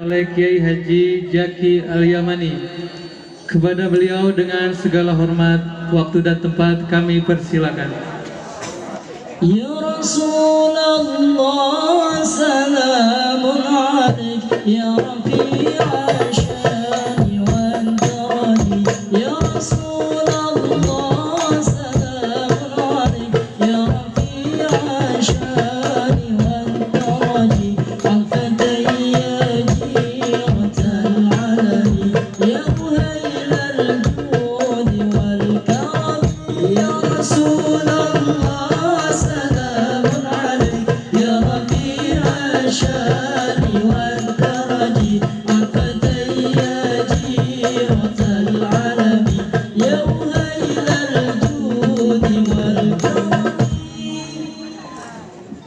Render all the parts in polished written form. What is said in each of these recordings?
oleh Kiai Haji Jaki Al-Yamani. Kepada beliau dengan segala hormat, waktu dan tempat kami persilakan. Ya Rasulullah salamun alaik ya Rafi'a syani wa antani ya Rasulullah salamun alaik ya Rafi'a syani wa antani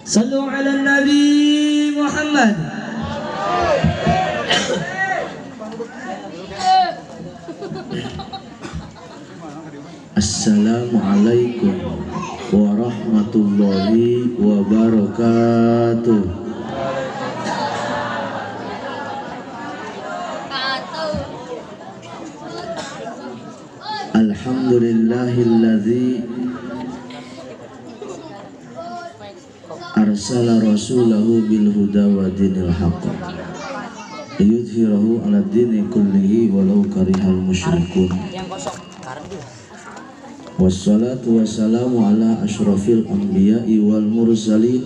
Sallu ala Nabi Muhammad. Assalamualaikum warahmatullahi wabarakatuh. Alhamdulillahilladzi arsala rasulahu bil huda wa dinil haqq liyudhhirahu 'ala dini kullihi walau karihal musyrikun. Wassalatu wassalamu ala asyrafil anbiya'i wal mursalin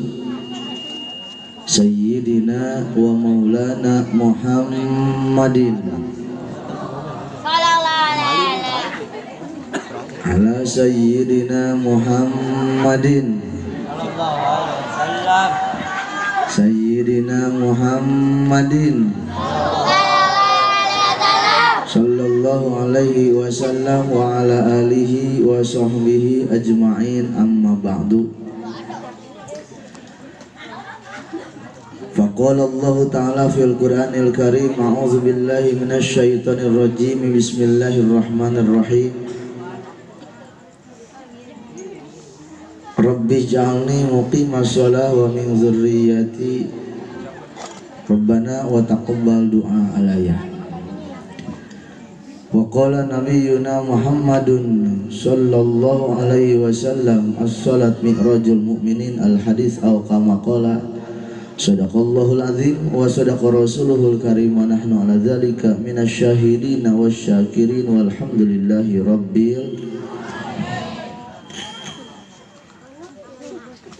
sayyidina wa maulana Muhammadin ala sayyidina Muhammadin Sayyidina Muhammadin sallallahu alaihi wasallam wa ala alihi wa sahbihi ajma'in, amma ba'du. Faqala Allah ta'ala fil Qur'anil Karim, a'udzu billahi minasy syaithanir rajim, bismillahirrahmanirrahim. Rabbi ij'alni muqimas shalah wa min dzurriyyati Rabbana wa taqabbal du'a alayya. Wa qala nabiyyuna Muhammadun sallallahu alaihi wasallam, as-salat mi'rajul mu'minin, al-hadits aw kama qala sadaqallahul azim wa sadaqa rasuluhul karim wa nahnu ala dzalika minasy syahidin wasyakirin walhamdulillahi rabbil.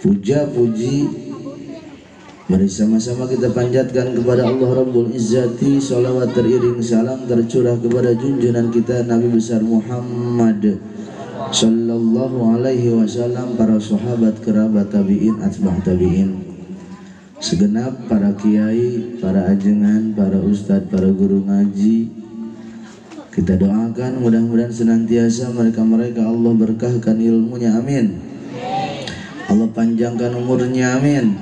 Puja-puji mari sama-sama kita panjatkan kepada Allah Rabbul Izzati. Salawat teriring salam tercurah kepada junjungan kita Nabi besar Muhammad sallallahu alaihi wasallam, para sahabat, kerabat tabi'in, atba'u tabi'in, segenap para kiai, para ajengan, para ustadz, para guru ngaji. Kita doakan mudah-mudahan senantiasa mereka-mereka Allah berkahkan ilmunya, amin. Allah panjangkan umurnya, amin.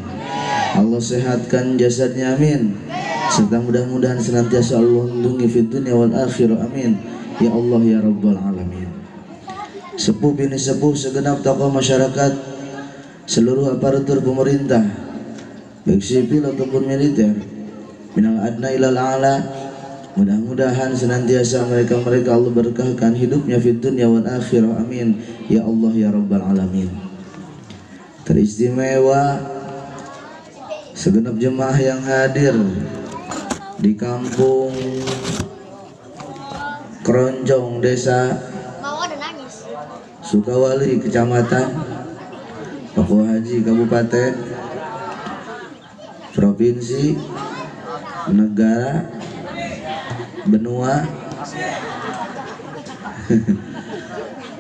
Allah sehatkan jasadnya, amin. Serta mudah-mudahan senantiasa Allah lindungi fid dunya wal akhirah, amin. Ya Allah ya Rabbal alamin. Sepuh bini sepuh, segenap tokoh masyarakat, seluruh aparatur pemerintah, baik sipil ataupun militer, minal adna ilal a'la, mudah-mudahan senantiasa mereka-mereka Allah berkahkan hidupnya fid dunya wal akhirah, amin. Ya Allah ya Rabbal alamin. Teristimewa segenap jemaah yang hadir di kampung Keronjong, desa Sukawali, kecamatan Pako Haji, kabupaten, provinsi, negara, benua.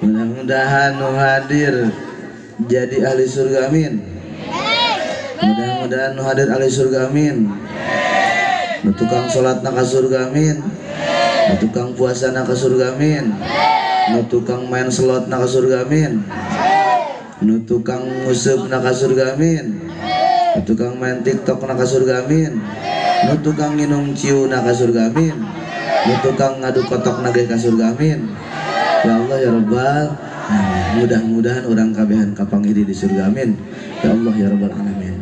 Mudah-mudahan hadir jadi ahli surga, amin. Mudah-mudahan hadir ahli surga, amin. Tukang sholat nak surga, amin. Tukang puasa nak surga, amin. Tukang main slot nak surga, amin. Tukang ngusep nak surga, amin. Tukang main TikTok nak surga, amin. Tukang minum ciu nak surga, amin. Tukang ngadu kotok nak surga, amin. Ya Allah ya Rabbal. Mudah-mudahan orang kabehan kapangiri di surga, amin. Ya Allah ya Rabbal alamin.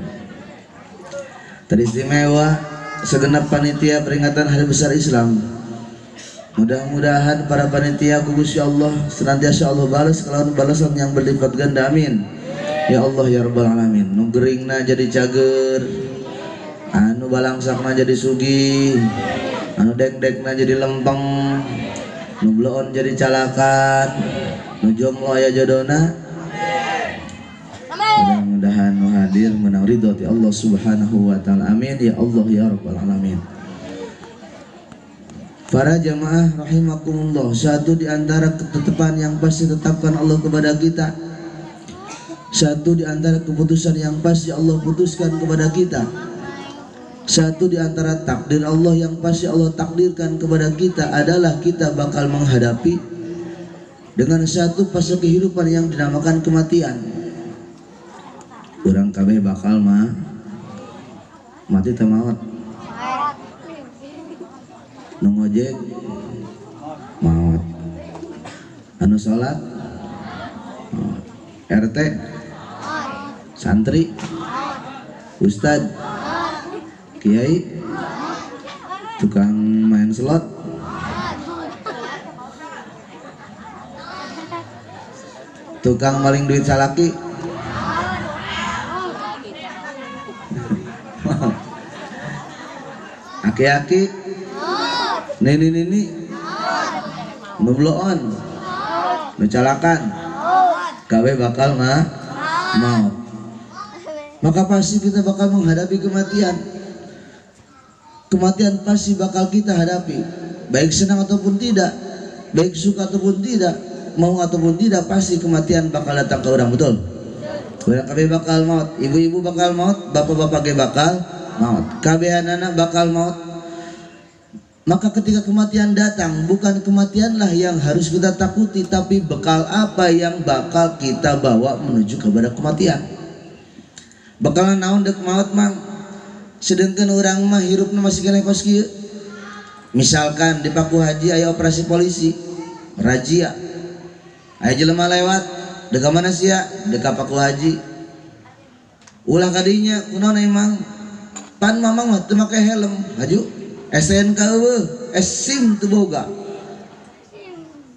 Teristimewa segenap panitia peringatan Hari Besar Islam. Mudah-mudahan para panitia ku Gusti Allah senantiasa Allah balas kelawan balasan yang berlipat ganda, amin. Ya Allah ya Rabbal Alamin. Nu geuringna jadi cager, anu balangsakna jadi sugih, anu dek-dekna jadi lempeng, nu bloon jadi calakan, nu jomblo aya jodona. Mudah-mudahan nu hadir menang ridho ti Allah Subhanahu wa taala, amin ya Allah ya Rabbal Alamin. Para jamaah rahimakumullah, satu di antara ketetapan yang pasti tetapkan Allah kepada kita, satu di antara keputusan yang pasti Allah putuskan kepada kita, satu di antara takdir Allah yang pasti Allah takdirkan kepada kita adalah kita bakal menghadapi dengan satu fase kehidupan yang dinamakan kematian. Urang kabeh bakal mati teu maot. Nu ngojek maot, anu salat maot, RT santri ustad kiai tukang main slot tukang maling duit salaki aki-aki nini nubloon nucalakan kabeh bakal maut. Maka pasti kita bakal menghadapi kematian. Kematian pasti bakal kita hadapi, baik senang ataupun tidak, baik suka ataupun tidak, mau ataupun tidak, pasti kematian bakal datang ke orang, betul? Orang kabeh bakal maut, ibu-ibu bakal maut, bapak-bapak bakal maut, kabeh anak bakal maut. Maka ketika kematian datang, bukan kematianlah yang harus kita takuti, tapi bekal apa yang bakal kita bawa menuju kepada kematian. Bakalan naon dek maut mang, sedangkan orang mah hirupna masih kena kos kieu. Misalkan di Paku Haji aya operasi polisi, razia, aya jelema lewat, dek ka mana sia? Dek ka Paku Haji. Ulah kadinya kunaon emang? Pan mamang mah teu make helm, haju. SNK eueuh, SIM teu boga.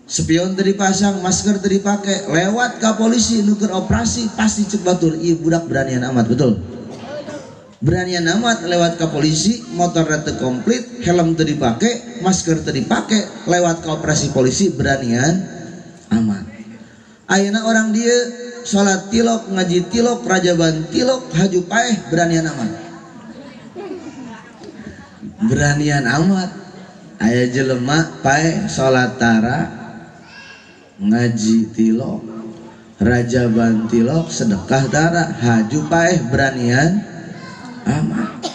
Spion teu dipasang, masker teu dipake, lewat ka polisi nu keur operasi pasti cek batur ieu budak beranian amat, betul? Beranian amat lewat ka polisi, motor teu komplit, helm teu dipake, masker teu dipake, lewat ka operasi polisi beranian amat. Ayeuna orang dieu salat tilok, ngaji tilok, rajaban tilok, haju paeh beranian amat. Beranian amat. Aya jelema pae salat tara, ngaji tilok, rajaban tilok, sedekah tara, haju pae beranian amat.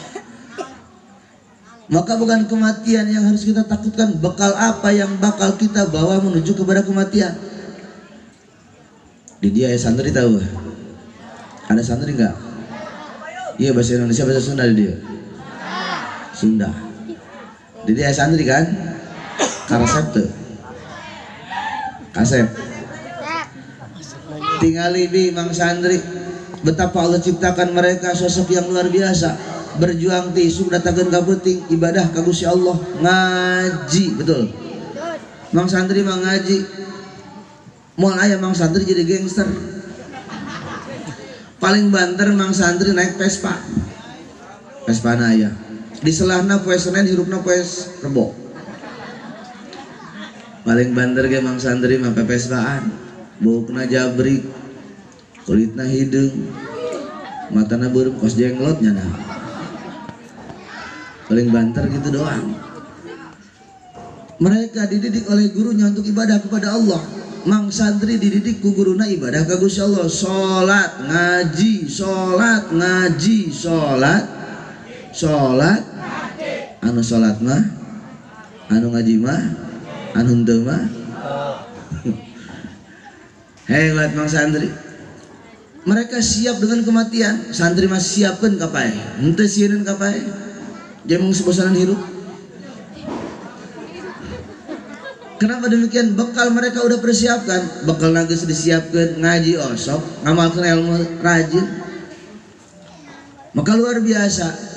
Maka bukan kematian yang harus kita takutkan, bekal apa yang bakal kita bawa menuju kepada kematian. Di dia ya santri tahu? Ada santri enggak? Iya, bahasa Indonesia bahasa Sunda di dia. Sunda. Jadi ayah santri kan? Karesep tuh. Kasep. Tingali di mang santri. Betapa Allah ciptakan mereka sosok yang luar biasa. Berjuang ti isuk datangkeun ka peuting ibadah ka Gusti Allah, ngaji, betul. Mang santri mang ngaji. Moal aya mang santri jadi gangster. Paling banter mang santri naik Vespa. Vespa na aya. Di selahna poe Senin, hirupna poe Rebo. Paling banter ge mang santri mah pepespaan, bukna jabrik, kulitna hidung, matana beureum kos jenglot nya nah. Paling banter gitu doang. Mereka dididik oleh gurunya untuk ibadah kepada Allah. Mang santri dididik ku guruna ibadah ka Gusti Allah, salat, ngaji, salat, ngaji, salat, salat. Anu salat mah, anu ngaji mah, anu henteu mah. Hebat mang santri. Mereka siap dengan kematian. Santri mah siapkeun ka pae, henteu sieun ka pae. Jeung sebosanan hirup. Kenapa demikian? Bekal mereka udah persiapkan, bekal geus disiapkeun, ngaji osok, ngamalkeun ilmu rajin. Maka luar biasa.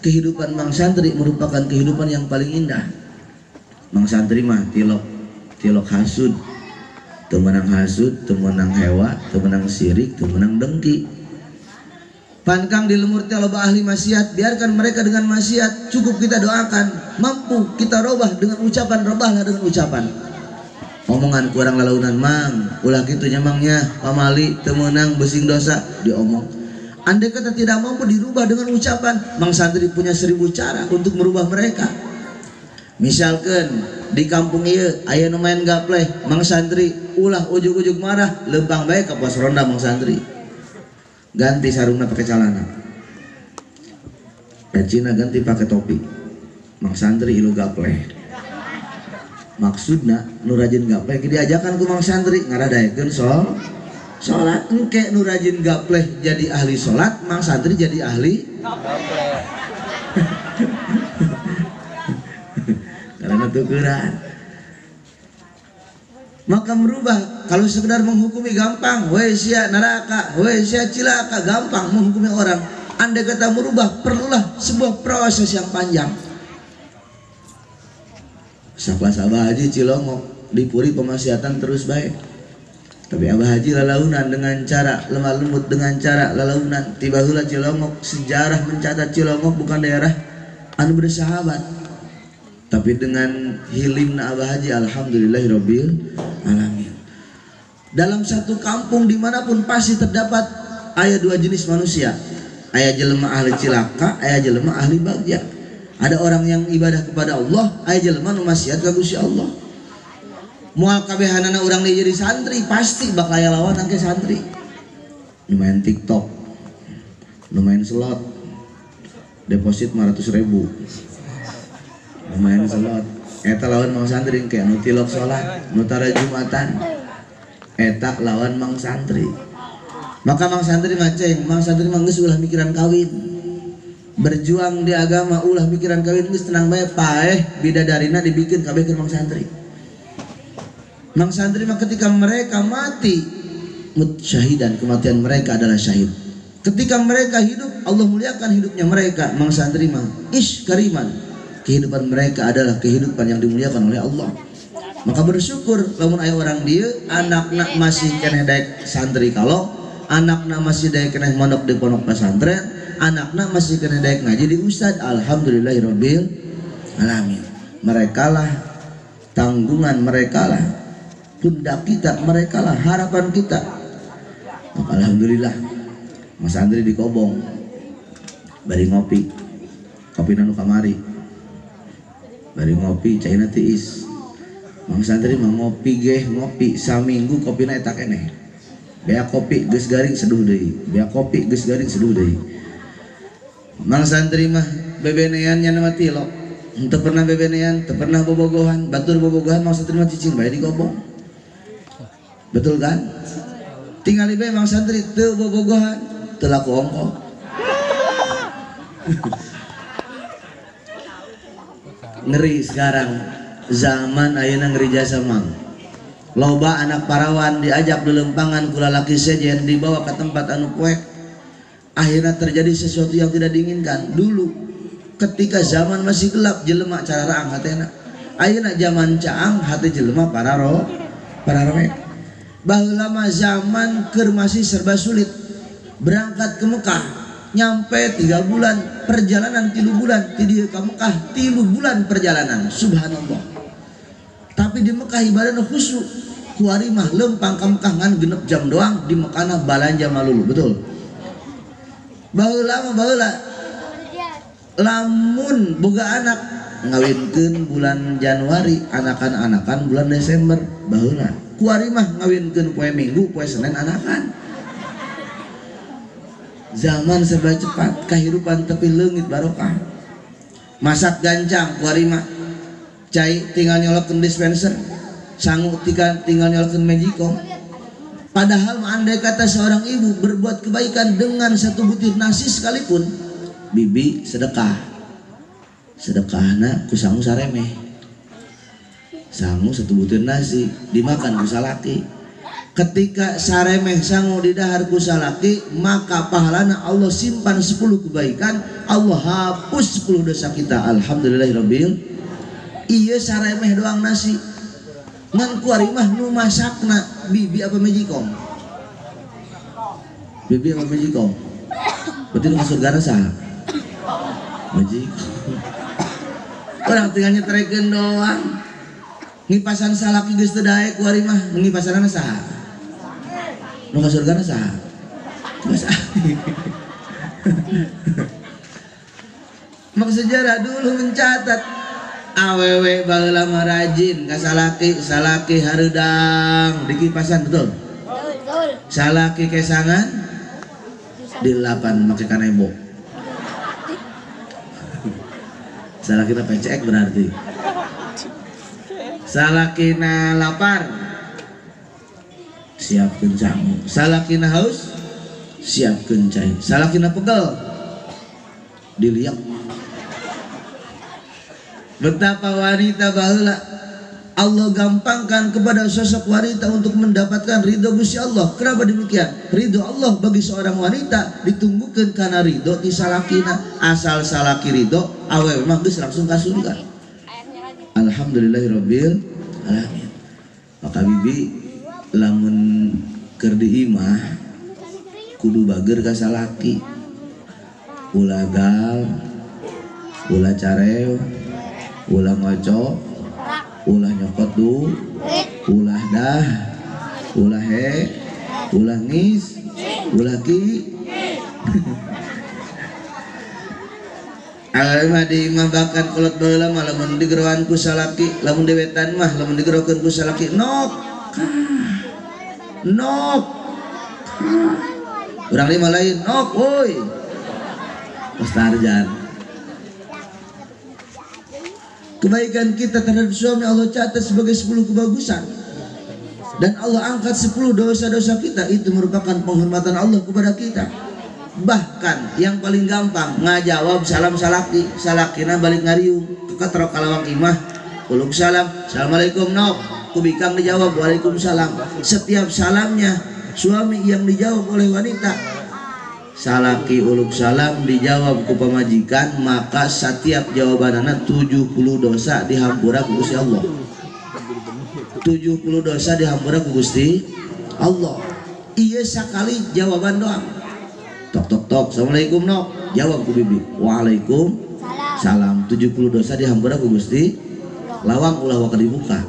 kehidupan Mang Santri merupakan kehidupan yang paling indah. Mang Santri mah tilok hasud, temenang hasud, temenang hewa, temenang sirik, temenang dengki. Pankang di lemur teh loba ahli maksiat, biarkan mereka dengan maksiat, cukup kita doakan. Mampu kita robah dengan ucapan, robahlah dengan ucapan. Omongan kurang lalaunan mang, ulah kitu nya mangnya, pamali temenang besing dosa diomong. Andai kata tidak mampu dirubah dengan ucapan, Mang Santri punya 1000 cara untuk merubah mereka. Misalkan di kampung ieu aya nu main gapleh, Mang Santri ulah ujug-ujug marah, lempang bae ka pos ronda Mang Santri. Ganti sarungna pakai celana, pecina ganti pakai topi. Mang Santri ilu gapleh. Maksudna nu rajin gapleh diajakan ku Mang Santri ngaradaekeun sholat. Engke nu rajin gapleh jadi ahli sholat, Mang Santri jadi ahli gapleh. Karena tukeran. Maka merubah, kalau sekedar menghukumi gampang, weh sia neraka, weh sia cilaka, gampang menghukumi orang. Andai kata merubah, perlulah sebuah proses yang panjang. Sakelas Abah Haji Cilongok dipuri pemaksiatan terus baik. Tapi Abah Haji lalaunan dengan cara lemah lembut, dengan cara lalaunan. Tiba heula Cilongok, sejarah mencatat Cilongok bukan daerah anu bersahabat. Tapi dengan hilimna Abah Haji, alhamdulillahirabbil alamin. Dalam satu kampung dimanapun pasti terdapat aya 2 jenis manusia. Aya jelema ahli cilaka, aya jelema ahli bagja. Ada orang yang ibadah kepada Allah, aya jelema nu maksiat ka Gusti Allah. Moal kabehanana urang jadi santri, pasti bakal aya lawan ke santri. Nu main TikTok, nu main slot, deposit 500.000. Main slot, eta lawan Mang Santri kayak nu tilok sholat, nu tara Jumatan, eta lawan Mang Santri. Maka Mang Santri maceng, Mang Santri mah geus ulah mikiran kawin, berjuang di agama ulah mikiran kawin geus tenang bae, paeh bidadarina dibikin kabeh ke Mang Santri. Mang Santri mah ketika mereka mati syahidan, kematian mereka adalah syahid. Ketika mereka hidup, Allah muliakan hidupnya mereka. Mang Santri mah kariman, kehidupan mereka adalah kehidupan yang dimuliakan oleh Allah. Maka bersyukur lamun aya orang dia anakna masih keneh daek santri, kalau anakna masih daek keneh mondok di pondok pesantren, anakna masih keneh daek ngaji di ustad, alhamdulillahirabbil alamin. Merekalah tanggungan, merekalah pundak kita, merekalah harapan kita. Maka alhamdulillah Mas Santri di Kobong bari ngopi, kopi nanu kamari. Bari ngopi caina tiis. Mang Santri mah ngopi geh ngopi saminggu kopina eta keneh. Bea kopi geus garing seduh deui, bea kopi geus garing seduh deui. Mang Santri mah bebenean nya mah tilok. Henteu pernah bebenean, teu pernah bobogohan, batur bobogohan Mang Santri mah cicing bae di Kobong. Betul kan? Tingali bae Mang Santri teu bobogohan, teu laku ongkos. Ngeri sekarang zaman ayeuna ngeri jasa Mang. Loba anak parawan diajak lelempangan kula laki sejen, dibawa ke tempat anu poek. Akhirnya terjadi sesuatu yang tidak diinginkan. Dulu ketika zaman masih gelap jelema cara raang hatena. Ayeuna zaman caang hati jelema para roek. Baheula mah zaman keur masih serba sulit. Berangkat ke Mekah nyampe 3 bulan perjalanan, 3 bulan di ka Mekah 3 bulan perjalanan, subhanallah. Tapi di Mekah ibadahna khusyuk, kuari mah lempang ka Mekah ngan genep jam doang, di Mekahna balanja malulu, betul. Baheula lamun boga anak ngawinkeun bulan Januari, anakan bulan Desember, baheula kuari mah ngawinkeun poe Minggu, poe Senin anakan. Zaman serba cepat, kehidupan tepi leungit barokah. Masak gancang kuari mah cai tinggal nyolokeun dispenser, sangu tinggal nyolokeun magicom. Padahal andai kata seorang ibu berbuat kebaikan dengan 1 butir nasi sekalipun, bibi sedekahna ku sangu saremeh. Sangu 1 butir nasi dimakan ku salaki. ketika saremeh sangu di dahar ku salaki, maka pahalana Allah simpan 10 kebaikan, Allah hapus 10 dosa kita. Alhamdulillahirabbil. Ieu saremeh doang nasi. Ngan kuari mah nu masakna bibi apa majikom? Bibi apa majikom? Berarti nu masuk surga saha? Majikom. Orang tinggal nyetreken doang. Ngipasan salaki geus teu dae kuari mah, ngipasanana saha? Nu ka surgana saha? Masa. Maka sejarah dulu mencatat awewe baheula mah rajin ka salaki hareudang di kipasan, betul? Betul. Salaki kesangan dilapan make kanebo. Salakina pecek berarti. Salakina lapar siapkeun jamu, salakina haus siapkeun cai, salakina pegel diliak. Betapa wanita baheula Allah gampangkan kepada sosok wanita untuk mendapatkan ridho Gusti Allah. Kenapa demikian? Ridho Allah bagi seorang wanita ditunggukeun karena ridho ti salakina. Asal salaki ridho awewe mah geus langsung ka surga. Alhamdulillahirabbil alamin. Maka bibi lamun keur di imah kudu bager ka salaki. Ulah gal, ulah carew, ulah ngocok, ulah nyokot du, ulah dah, ulah he, ulah ngis, ulah ki. Mah di imah bakan kolot baheula mah lamun digeroan ku salaki, lamun dewetan mah lamun digerokeun ku salaki nok. Nok. Urang lima lain nok woi. Pastarjan. Kebaikan kita terhadap suami Allah catat sebagai 10 kebagusan. Dan Allah angkat 10 dosa-dosa kita, itu merupakan penghormatan Allah kepada kita. Bahkan yang paling gampang ngajawab salam salaki, salakina balik ngariung keketrok kalawang imah, uluk salam, assalamualaikum nok, kubikang dijawab waalaikumsalam. Setiap salamnya suami yang dijawab oleh wanita, salaki uluk salam dijawab ku pamajikan, maka setiap jawabanana 70 dosa dihampura ku Gusti Allah. 70 dosa dihampura ku Gusti Allah. Iya sekali jawaban doang. Tok tok tok, assalamualaikum nok, jawab ku bibi, waalaikumsalam. 70 dosa dihampura ku Gusti lawang ulah waka dibuka.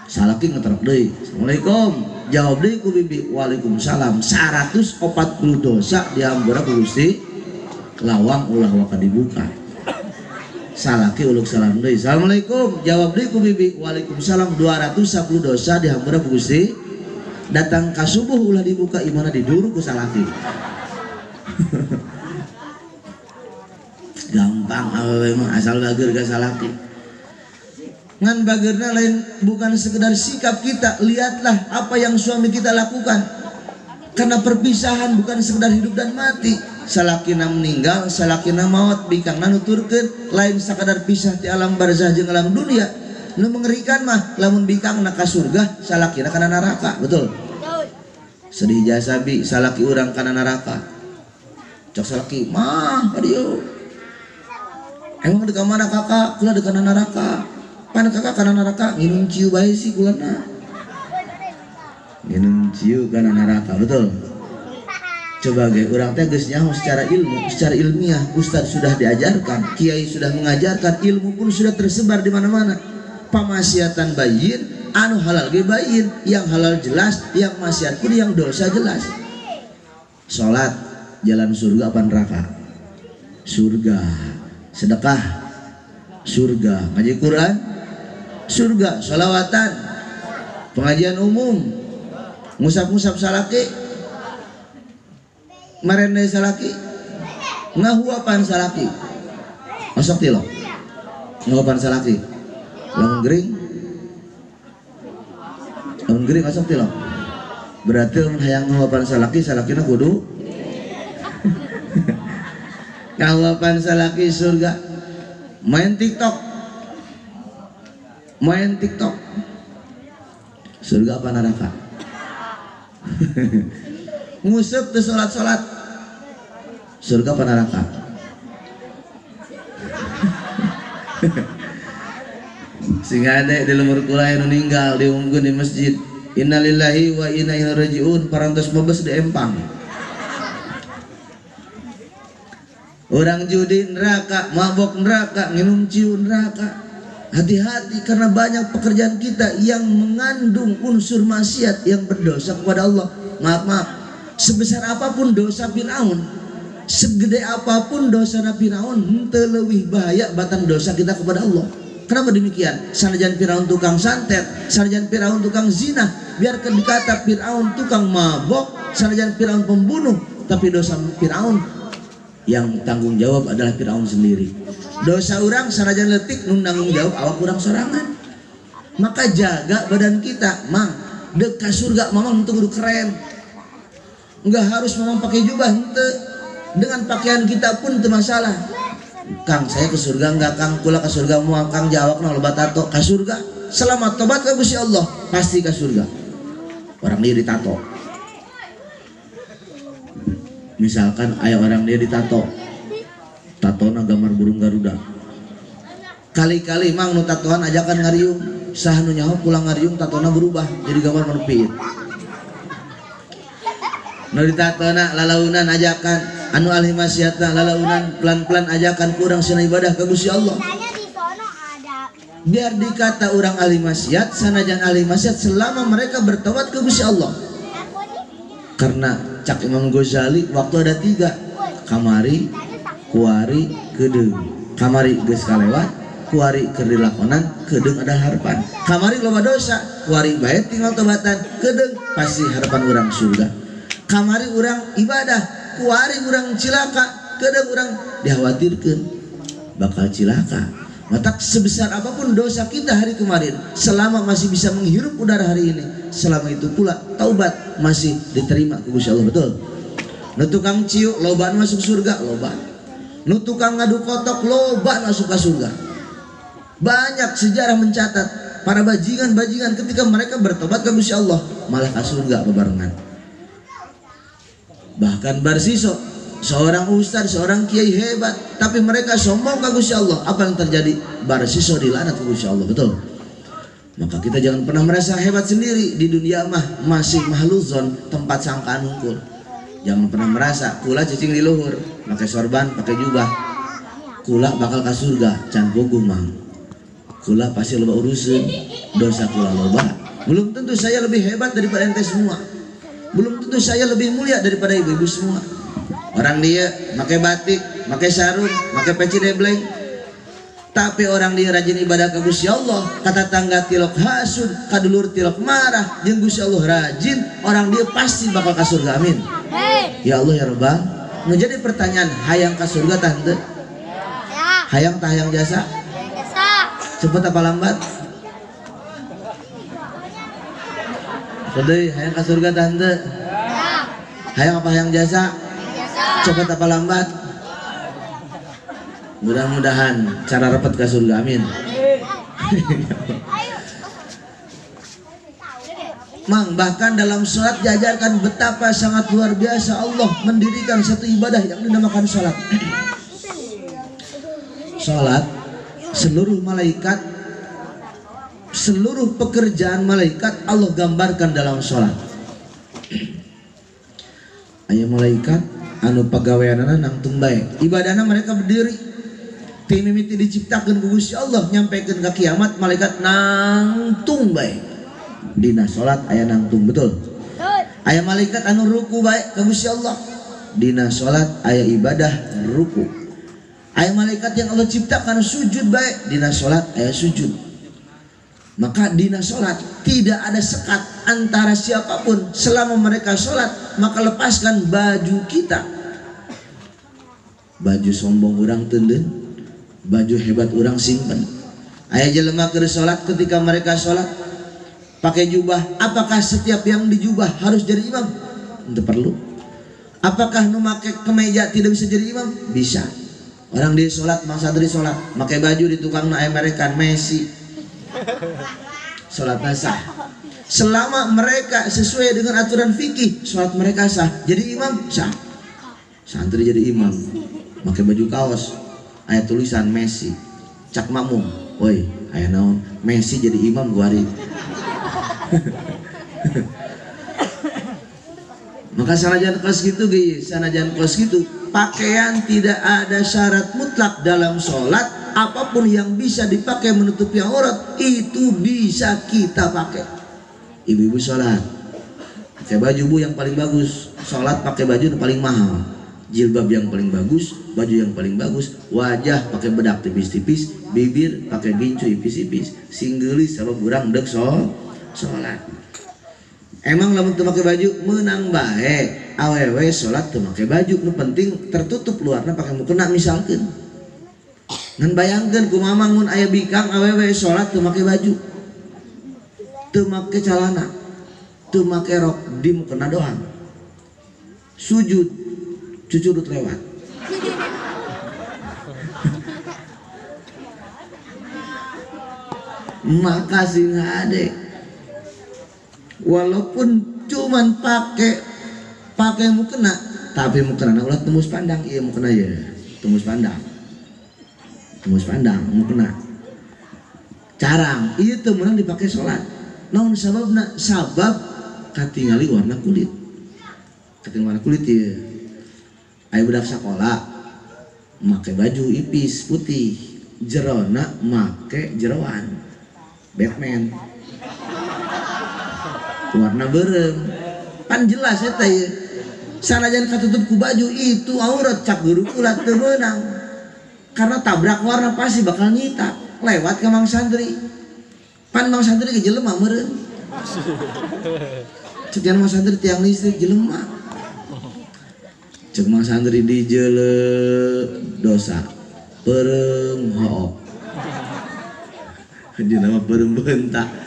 Salaki ngeterok deui, assalamualaikum, jawab deui ku bibi, waalaikumsalam. 140 dosa dihampura ku Gusti lawang ulah waka dibuka. Salaki uluk salam deui, assalamualaikum, jawab deui ku bibi, waalaikumsalam. 210 dosa dihampura ku Gusti datang ka subuh ulah dibuka, imana diduru ku salaki. Gampang awewe mah asal bager ka salaki. Ngan bagerna lain bukan sekedar sikap kita, lihatlah apa yang suami kita lakukan. Karena perpisahan bukan sekedar hidup dan mati. Salakina meninggal, salakina maut, bikangna nuturkeun lain sekadar pisah di alam barzah jeung alam dunia. Nu mengerikan mah lamun bikangna ka surga, salakina kana neraka, betul? Sedih jasabi salaki urang kana neraka. Cok salaki mah kadieu. Emang di kamana kakak? Kula di kana neraka. Pan kakak kana neraka nginum ciu bae sih kulana. Nginum ciu kana neraka, betul? Coba ge urang teh geus nyaho secara ilmu, secara ilmiah ustaz sudah diajarkan, kiai sudah mengajarkan, ilmu pun sudah tersebar di mana-mana. Pamaksiatan bayin, anu halal ge bayin, yang halal jelas, yang maksiat pun yang dosa jelas. Salat jalan surga apa neraka? Surga. Sedekah surga. Ngaji Quran surga. Sholawatan, pengajian umum, ngusap-ngusap salaki, marende salaki, ngahuapan salaki, masuk tilo ngahuapan salaki, lamun gering masuk tilo. Berarti lamun hayang ngahuapan salaki, salakina kudu ngahuapan salaki surga. Main TikTok surga apa neraka? ngusep teu salat-salat surga apa neraka? Sehingga ada di lemur kula yang meninggal diumumkan di masjid, innalillahi wa inna ilaihi rajiun, parantos mabes di empang. Orang judi neraka, mabok neraka, minum ciu neraka. Hati-hati karena banyak pekerjaan kita yang mengandung unsur maksiat yang berdosa kepada Allah. Maaf, sebesar apapun dosa Firaun, segede apapun dosa Firaun, henteu leuwih bahaya batan dosa kita kepada Allah. Kenapa demikian? Sanajan Firaun tukang santet, sanajan Firaun tukang zina, biarkan dikata Firaun tukang mabok, sanajan Firaun pembunuh, tapi dosa Firaun yang tanggung jawab adalah Firaun sendiri. Dosa orang sanajan letik nun tanggung jawab awak kurang sorangan. Maka jaga badan kita, mang dek ka surga mamang itu kudu keren. Enggak harus mamang pakai jubah, henteu. Dengan pakaian kita pun itu masalah. Kang saya ke surga enggak Kang, kula ke surga moal Kang jawab na loba tato ka surga. Selamat tobat ka Gusti Allah, pasti ke surga. Orang dia ditato. Misalkan aya orang dia ditato. Tatona gambar burung Garuda. Kali-kali mang nu tatoan ajakan ngariung, sah nu nyaho pulang ngariung tatona berubah jadi gambar manupit. Nu ditatona lalaunan ajakan, anu alih maksiatna lalaunan pelan-pelan ajakan kurang sana ibadah ka Gusti Allah. Biar dikata orang ahli maksiat, sanajan ahli maksiat selama mereka bertobat ke Gusti Allah. Karena cak Imam Ghazali waktu ada 3, kamari, kuari, kedeng. Kamari geus kalewat, kuari keur dilakonan, kedeng ada harapan. Kamari loba dosa, kuari bae tinggal tobatan, kedeng pasti harapan orang surga. Kamari orang ibadah, kuari orang cilaka, kedeng orang dikhawatirkeun bakal cilaka. Maka sebesar apapun dosa kita hari kemarin, selama masih bisa menghirup udara hari ini, selama itu pula taubat masih diterima ke Gusti Allah. Betul? Nu tukang ciu lobaan masuk surga, lobaan. Nu tukang ngadu kotok lobaan masuk ke surga. Banyak sejarah mencatat para bajingan-bajingan ketika mereka bertobat ke Gusti Allah malah ke surga bebarengan. Bahkan Barsiso, seorang ustaz, seorang kiai hebat, tapi mereka sombong ke Gusti Allah. Apa yang terjadi? Barsiso dilaknat ke Gusti Allah. Betul? Maka kita jangan pernah merasa hebat sendiri. Di dunia mah masih mahluzon, tempat sangkaan hungkul. Jangan pernah merasa kula cicing di luhur, pakai sorban, pakai jubah, kula bakal ke surga. Can bogoh mang, kula pasti loba urusan, dosa kula loba. Belum tentu saya lebih hebat daripada ente semua. Belum tentu saya lebih mulia daripada ibu-ibu semua. Orang dia pakai batik, pakai sarung, pakai peci debleng, tapi orang dia rajin ibadah ke Gusti Allah. Kata tangga tilok hasud, kadulur tilok marah, jeung Gusti Allah rajin, orang dia pasti bakal ke surga. Amin. Ya Allah ya Rabbal. Nah, jadi pertanyaan, hayang ke surga tante? Hayang tah hayang jasa? Cepat apa lambat? Sedih, hayang ke surga tante? Hayang apa hayang jasa? Cepat apa lambat? Mudah-mudahan cara rapat ke surga. Amin. Mang, bahkan dalam sholat diajarkan betapa sangat luar biasa Allah mendirikan satu ibadah yang dinamakan sholat. Sholat, seluruh malaikat, seluruh pekerjaan malaikat Allah gambarkan dalam sholat. Aya malaikat anu pagaweanana nang tumbae, ibadahna mereka berdiri. Timimiti diciptakan ku Gusti Allah nyampaikan ke kiamat, malaikat nang tumbae. Dina sholat aya nangtung. Betul? Aya malaikat anu ruku bae ka Gusti Allah. Dina sholat aya ibadah ruku. Aya malaikat yang Allah ciptakan sujud bae. Dina sholat aya sujud. Maka dina sholat tidak ada sekat antara siapapun. Selama mereka sholat, maka lepaskan baju kita. Baju sombong orang tenden, baju hebat orang simpen. Aya jelema keur sholat, ketika mereka sholat pakai jubah, apakah setiap yang dijubah harus jadi imam? Itu perlu. Apakah nu make kemeja tidak bisa jadi imam? Bisa. Orang di sholat, mang sadri sholat, pakai baju di tukang na American Messi. sholatnya sah. Selama mereka sesuai dengan aturan fikih, sholat mereka sah. Jadi imam sah. Santri jadi imam, pakai baju kaos, aya tulisan Messi, cak makmum, woi, aya naon Messi jadi imam gua hari. Maka sanajan kos gitu guys, sanajan kos gitu, pakaian tidak ada syarat mutlak dalam sholat. Apapun yang bisa dipakai menutupi aurat itu bisa kita pakai. Ibu-ibu sholat pakai baju bu yang paling bagus, sholat pakai baju yang paling mahal, jilbab yang paling bagus, baju yang paling bagus, wajah pakai bedak tipis-tipis, bibir pakai gincu ipis-ipis, singgelis sama burang dek sholat. Emang lamun teu make baju menang bae, awewe sholat teu make baju, nu penting tertutup luarna pakai mukena misalkeun. Ngan bayangkeun kumaha mun aya bikang awewe sholat teu make baju, teu make calana, teu make rok, di mukena doang. Sujud cucurut lewat. Makasih ngade. Walaupun cuman pakai mukena, tapi mukena ulah tembus pandang, iya mukena ya, tembus pandang mukena. Carang, iya teu meunang dipake salat. Naon sababna? Sabab katingali warna kulit. Katingali warna kulit ieu. Aya budak sakola make baju ipis putih, jerona make jeroan Batman. Warna berem pan jelas eta ya, sanajan katutup ku baju itu aurat cak guru ulah teu meunang, karena tabrak warna pasti bakal nyita lewat ke mang santri. Pan mang santri ke jelema meureun, cek mang santri tiang listrik jelema, cek mang santri di jele dosa perem hook di nama perem bentak.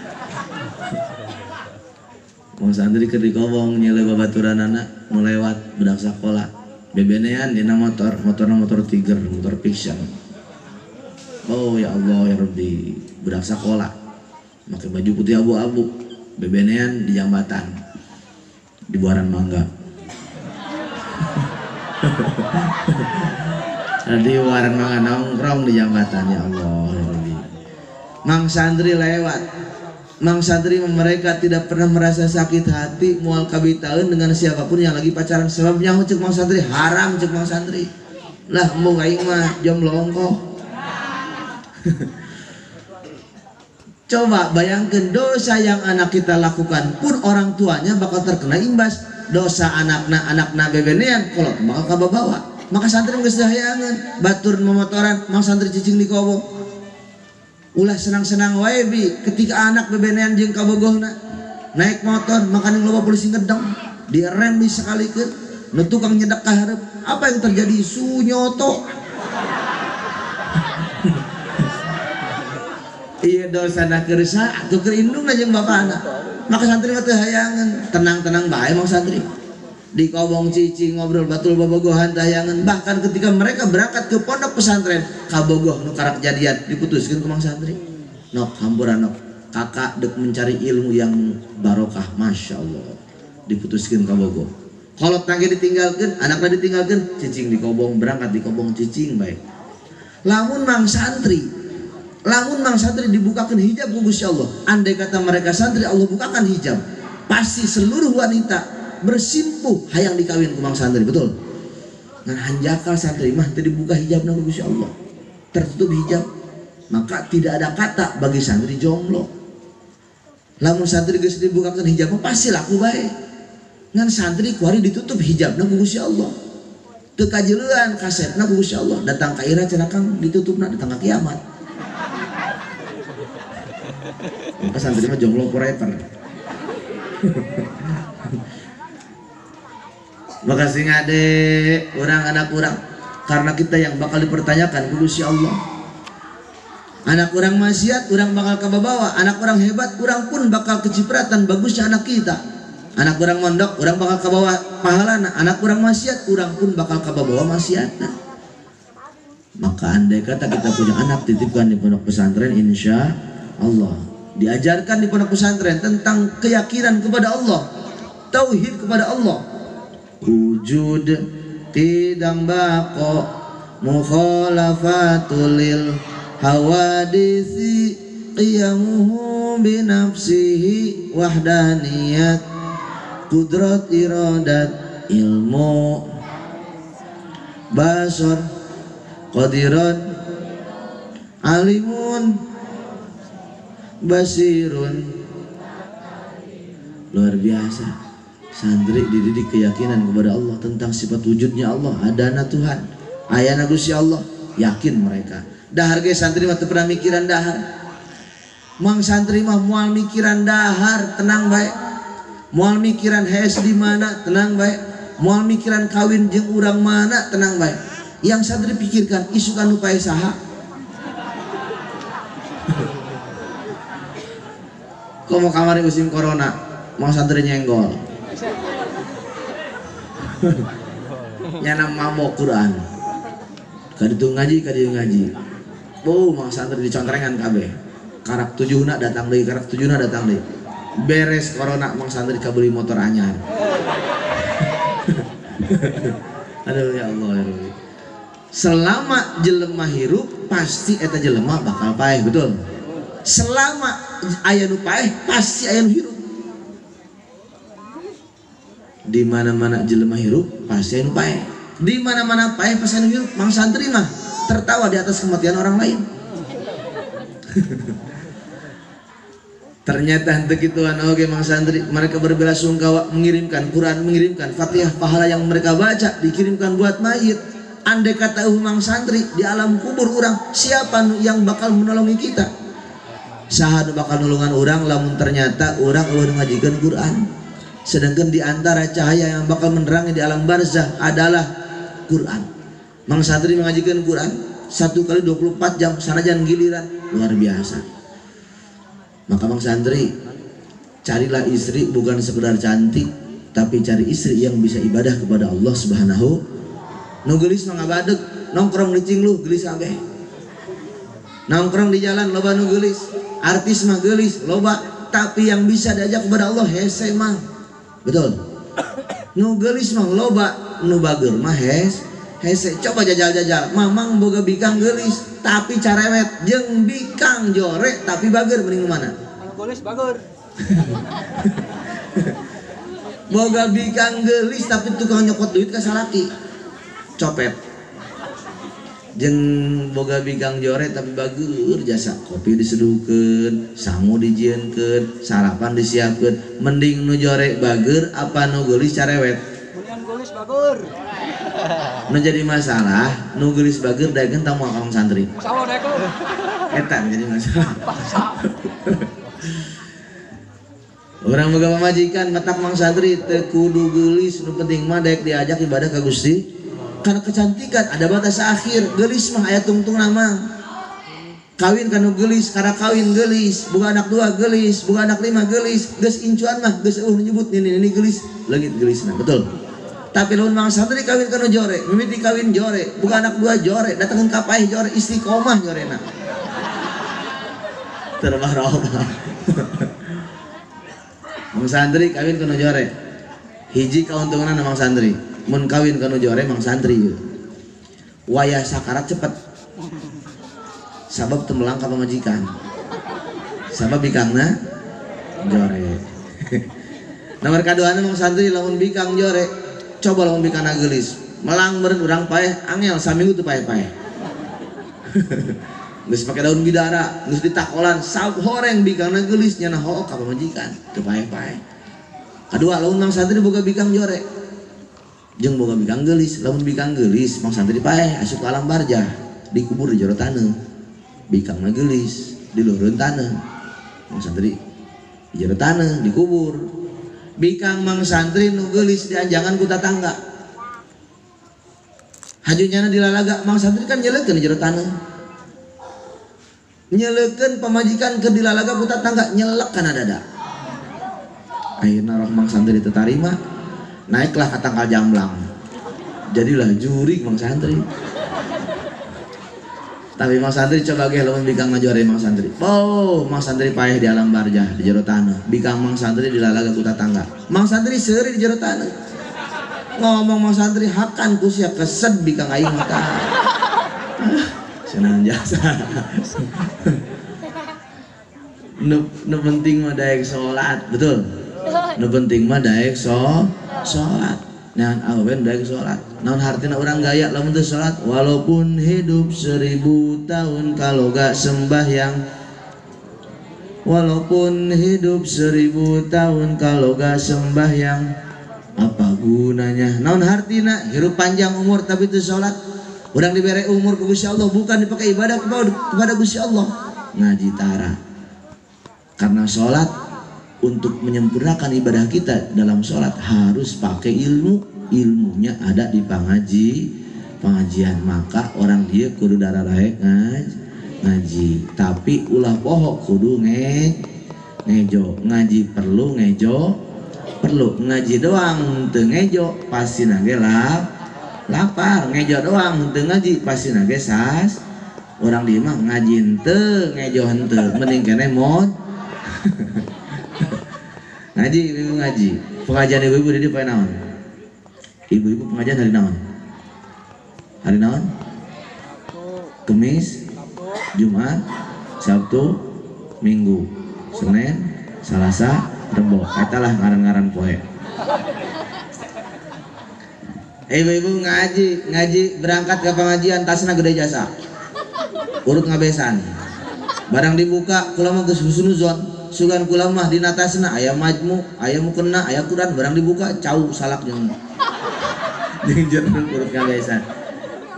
Mang santri keur dikobong nyele babaturan anak nu lewat budak sakola bebenean dina motorna motor Tiger, motor fiction. Oh ya Allah ya Rabbi, budak sakola pakai baju putih abu-abu bebenean di jambatan di buaran mangga. Di buaran mangga nongkrong di jambatan, ya Allah ya Rabbi. Mang santri lewat, mang santri mereka tidak pernah merasa sakit hati mual kabitaeun dengan siapapun yang lagi pacaran. Sebabnya cek mang santri haram, cek mang santri lah embung aing mah jomblo ongkoh. Coba bayangkan dosa yang anak kita lakukan pun orang tuanya bakal terkena imbas. Dosa anakna bebenean kolot bakal kababawa. Maka santri geus dahayangan batur memotoran mang santri cicing di kobong. Ulah senang-senang wae bi ketika anak bebenean jeung kabogohna naik motor makaning loba polisi ngedeng direm bisa kalikeun nu tukang nyedak ka hareup. Apa yang terjadi? Sunyoto. Iya dosana keur sa atuh keur indungna jeung bapana. Maka santri teh hayangan tenang-tenang bae mang santri di kobong cicing ngobrol batul bobogohan tayangan. Bahkan ketika mereka berangkat ke pondok pesantren kabogoh nu karak jadian diputuskeun ku mang santri, nok hampura nok kakak dek mencari ilmu yang barokah, masya Allah, diputuskeun kabogoh. Kalau tangge ditinggalkeun, anakna ditinggalkeun, cicing di kobong, berangkat di kobong cicing baik. Lamun mang santri dibukakan hijab ku Gusti Allah, andai kata mereka santri Allah bukakan hijab, pasti seluruh wanita bersimpuh hayang dikawin ku mang santri, betul? Ngan hanjakal santri mah teu dibuka hijabna ku Gusti Allah, tertutup hijab, maka tidak ada kata bagi santri jomblo. Lamun santri geus dibukakan hijab pasti laku bae. Ngan santri kuari ditutup hijabna ku Gusti Allah, teu kajeuleun kasetna ku Gusti Allah, datang ka ira cenah Kang ditutupna datang ka kiamat. Maka santri mah jomblo forever. Makasih ngade orang anak orang, karena kita yang bakal dipertanyakan ku Gusti Allah. Anak orang maksiat, orang bakal kababawa. Anak orang hebat, orang pun bakal kecipratan bagusnya anak kita. Anak orang mondok, orang bakal kabawa pahalana. Anak orang maksiat, orang pun bakal kababawa maksiatna. Maka andai kata kita punya anak titipkan di pondok pesantren, insya Allah diajarkan di pondok pesantren tentang keyakinan kepada Allah, tauhid kepada Allah, wujud tidang bako, mukhalafatul lil hawadisi, qiyamuhu binafsihi, wahdaniyat, kudrat iradat, ilmu basar, qadirat, alimun basirun. Luar biasa, santri dididik keyakinan kepada Allah tentang sifat wujudnya Allah, adana Tuhan, ayana Gusti Allah, yakin mereka. Dahar ge santri mah teu pernah mikiran dahar. Mang santri mah moal mikiran dahar tenang bae. Moal mikiran hees di mana tenang bae. Moal mikiran kawin jeung urang mana tenang bae. Yang santri pikirkan isu kanu pae saha. Kok mau kamari musim corona, mau santri nyenggol. Nyana mabok Quran. Kaditu ngaji, kaditu ngaji. Mang santri dicontrengan kabeh. Karak 7na datang deui, karak 7na datang deui. Beres corona mang santri kabeli motor anyar. Aduh ya Allah ya Rabbi. Selama jelema hirup pasti eta jelema bakal paeh, betul. Selama aya nu paeh pasti aya nu hirup. Di mana-mana jelema hirup pasti aya nu paeh. Di mana-mana paeh pasti aya nu hirup. Mang santri mah tertawa di atas kematian orang lain. Ternyata henteu kituan oge mang santri, mereka berbelasungkawa mengirimkan Quran, mengirimkan Fatihah, pahala yang mereka baca dikirimkan buat mayit. Andai kata mang santri di alam kubur urang, siapa yang bakal menolongi kita? Saha nu bakal nulungan urang lamun ternyata urang eueuh ngajikeun Quran. Sedangkan di antara cahaya yang bakal menerangi di alam barzah adalah Quran. Mang santri mengajikeun Quran 1 kali 24 jam sanajan giliran, luar biasa. Maka mang santri carilah istri bukan sekedar cantik, tapi cari istri yang bisa ibadah kepada Allah Subhanahu. Nu geulis mah ngabadeg, nongkrong di cingluh geulis kabeh. Nongkrong di jalan loba nu geulis, artis mah geulis loba, tapi yang bisa diajak kepada Allah hese mah. Betul. Nu geulis mah loba, nu bageur mah hese. Coba jajal-jajal, mamang boga bikang geulis tapi carewet, jeung bikang jore tapi bageur, mending mana? Geulis bageur. Boga bikang geulis tapi tukang nyokot duit ka salaki. Copet. Jeung boga bikang jore tapi bageur jasa, kopi diseduhkeun, sangu dijieunkeun, sarapan disiapkeun. Mending nu jore bageur apa nu geulis carewet? Mending geulis bageur. Nu jadi masalah, nu geulis bageur daegeun tang moal ka santri. Masalah daegeun. Eta jadi masalah. Orang boga pamajikan matak mang santri teu kudu geulis, nu penting mah daek diajak ibadah ka Gusti. Karena kecantikan ada batas akhir. Geulis mah aya tungtung nama. Kawin kanu geulis, karena kawin geulis, boga anak 2 geulis, boga anak 5 geulis, geus incuan mah geus nyebut ini geulis, leungit geulisna, betul. Tapi lamun mang santri kawin kanu jore, mimiti kawin jore, boga anak 2 jore, datangkeun ka paeh jore, istiqomah jorena. Terbarobah. Mang santri kawin kanu jore. Hiji kauntungan mang santri. Mun kawin kanu jore mang santri wayah sakarat cepet, sabab teu melang ka pamajikan, sabab bikangna jore. Nomor kaduana mang santri lamun bikang jore, coba lamun bikangna geulis melang beureun urang paeh angel saminggu teu paeh-paeh. Geus pake daun bidara, geus ditakolan horeng bikangna geulis nyana hook ka pamajikan teu paeh-paeh. Kadua lamun mang santri boga bikang jore jeung boga bikang geulis, lamun bikang geulis mang santri paeh asup ke alam barzah, dikubur di jero taneuh. Bikangna geulis di luhureun taneuh, mang santri di jero taneuh dikubur. Bikang mang santri nu geulis dianjangan ku tatangga, hajunyana dilalaga, mang santri kan nyeleukeun di jero taneuh, nyeleukeun pamajikan keur dilalaga ku tatangga, nyelek kana dada. Ayeuna roh mang santri teu tarima, naiklah ke tangkal jamblang, jadilah jurig mang santri. Tapi Mang Santri coba ge lamun bikang ngajuare Mang Santri. Oh, Mang Santri paeh di alam barjah di jero taneuh. Bikang Mang Santri di lalaga ku tatangga. Mang Santri seuri di jero taneuh. Ngomong Mang Santri hakan ku sia kesed bikang aing mah. Senang jasa. Nu penting mah daek salat, betul? Nu penting mah daek salat. Nah, awen daek salat. Naon hartina urang gaya lamun teu salat, walaupun hidup 1000 tahun kalau gak sembahyang. Walaupun hidup 1000 tahun kalau gak sembahyang, apa gunanya? Naon hartina hirup panjang umur tapi teu salat. Urang dibere umur ku Gusti Allah bukan dipakai ibadah kepada Gusti Allah. Ngaji tara. Karena salat untuk menyempurnakan ibadah kita dalam sholat harus pakai ilmunya ada di pengajian, maka orang dia kudu darah raek ngaji, tapi ulah pohok kudu ngejo ngaji perlu ngaji doang teu ngejo pasti nage lapar, ngejo doang teu ngaji pasti nage sas. Orang dia mah ngaji henteu ngejo henteu mending kene mod ngaji ibu ngaji pengajian ibu-ibu di depan naon ibu-ibu pengajian hari naon Kemis Jumat Sabtu Minggu Senin Salasa Rebo etalah ngaran-ngaran poe. Ibu-ibu ngaji berangkat ke pengajian tasna gede jasa urut ngabesan barang dibuka kula mah geus husnuzon sugan kula mah dina tasna aya majmu aya mukena aya Quran barang dibuka cau salak jeung jeung urut ngabesan.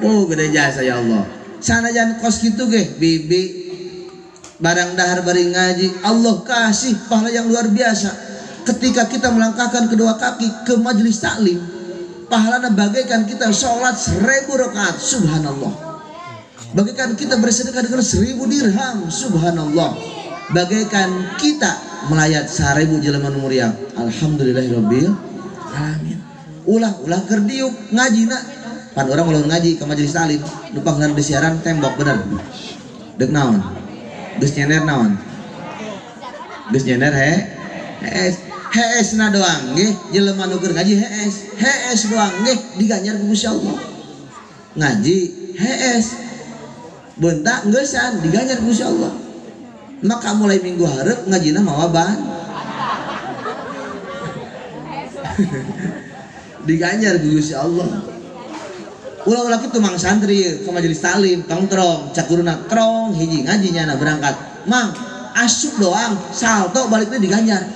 Gede jasa ya Allah. Sanajan kos kitu ge bibi barang dahar bari ngaji Allah kasih pahala yang luar biasa. Ketika kita melangkahkan kedua kaki ke majelis taklim pahalana bagaikan kita sholat 1000 rakaat subhanallah. Bagaikan kita bersedekah dengan 1000 dirham subhanallah. Bagaikan kita melayat 1000 jelema nu muriang alhamdulillahirabbil alamin. Ulah keur diuk ngajina pan orang ulun ngaji ke majelis taklim numpang ngan disiaran tembok bener deuk naon geus nyener naon geus nyener hees na doang nggih jelema nu keur ngaji hees doang nggih diganjar ku Gusti Allah. Ngaji hees bentak ngeusan diganjar ku Gusti Allah. Maka mulai minggu hareup ngajina mawa ban diganjar ku Gusti Allah. Ulah-ulah kitu Mang Santri ke majelis taklim tongtrong cakuruna trong hiji ngajinya berangkat Mang asup doang salto baliknya diganjar.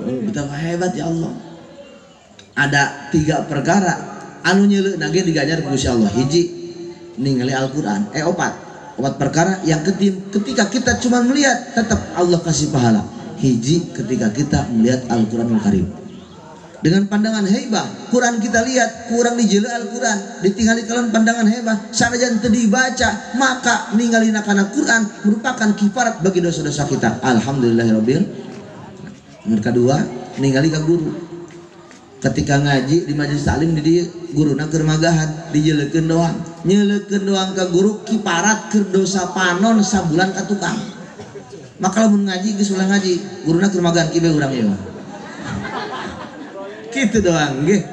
Betapa hebat ya Allah. Ada 3 perkara anu nyeuleuh nage diganjar ku Gusti Allah. Hiji ningali Al-Qur'an opat perkara yang ketika kita cuma melihat tetap Allah kasih pahala. Hiji ketika kita melihat Al-Qur'anul Karim dengan pandangan heibah, Quran kita lihat kurang dijeuleuh Al-Qur'an ditinggali kalian pandangan heibah sanajan teu dibaca maka ningalina kana Quran merupakan kifarat bagi dosa-dosa kita. Alhamdulillahirabbil. Nomor kedua ningali ka guru. Ketika ngaji di majelis taklim di dieu guruna keur magahan dijeuleukeun doang nyeuleukeun doang ka guru kiparat keur dosa panon sabulan ka tukang. Maka lamun ngaji geus ulah ngaji guruna keur magahan kieu urang ieu kitu doang nggih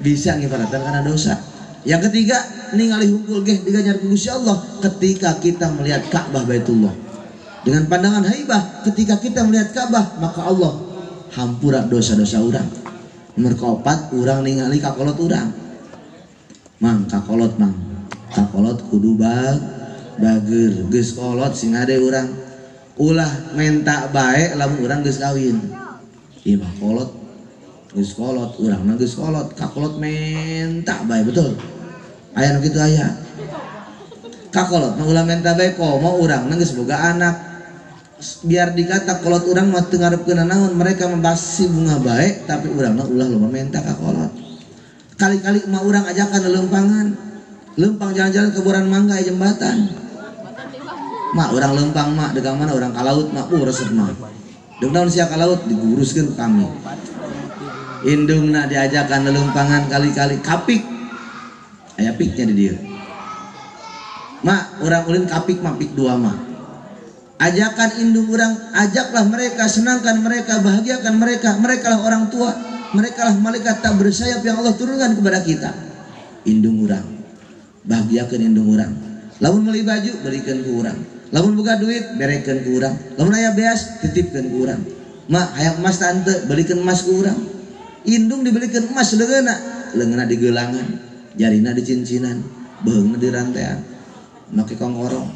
bisa ngiparatan karena dosa. Yang ketiga ningali hungkul nggih diganjar ku Gusti Allah ketika kita melihat Ka'bah Baitullah dengan pandangan haibah. Ketika kita melihat Ka'bah maka Allah hampura dosa-dosa urang. Nomor keempat urang ningali kakolot urang mang kakolot kudu bager geus kolot sing ade urang ulah menta bae lamun urang geus kawin ieu mah kolot geus kolot urang mah geus kolot kakolot menta bae betul aya nu kitu aya kakolot mah ulah menta bae komo urang geus boga anak biar dikata kolot urang mah teu ngarepkeun naon mereka membasi bunga bae tapi urang mah ulah loba menta kakolot. Kali-kali mah urang ajakan lempang jalan-jalan ke boran mangga jembatan mak urang lempang mak degang mana urang ka laut mak resep mak deuk naon sia ka laut diguruskeun ku kami indungna diajakan lelempangan kali-kali kapik aya piknya di dia. Mak, orang ulin kapik mah pik 2 mah. Ajakan indung orang, ajaklah mereka, senangkan mereka, bahagiakan mereka. Mereka lah orang tua, mereka lah malaikat tak bersayap yang Allah turunkan kepada kita. Indung orang, bahagiakan indung orang. Lamun beli baju, belikan ke orang. Lamun buka duit, berekan ke orang. Lamun aya beas, titipkan ke orang. Mak, hayang emas tante, belikan emas ke orang. Indung dibelikan emas leungeuna di gelangan, jarina di cincinan, beheungna di rantean, make kongorong,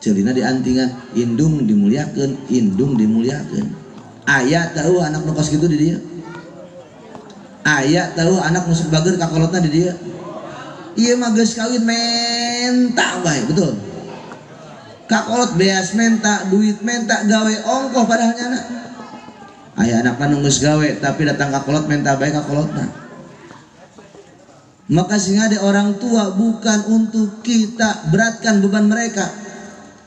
ceulina di antingan. Indung dimuliakeun, indung dimuliakeun. Aya tahu anak nu kos kitu di dieu? Aya tahu anak nu sok bager kakolotna di dieu? Ieu mah geus kawin menta bae, betul. Kakolot beas menta, duit menta, gawe ongkoh padahal nyana. Aya anak nu geus gawe tapi datang kakolot menta bae kakolotna. Maka sehingga ada orang tua bukan untuk kita beratkan beban mereka.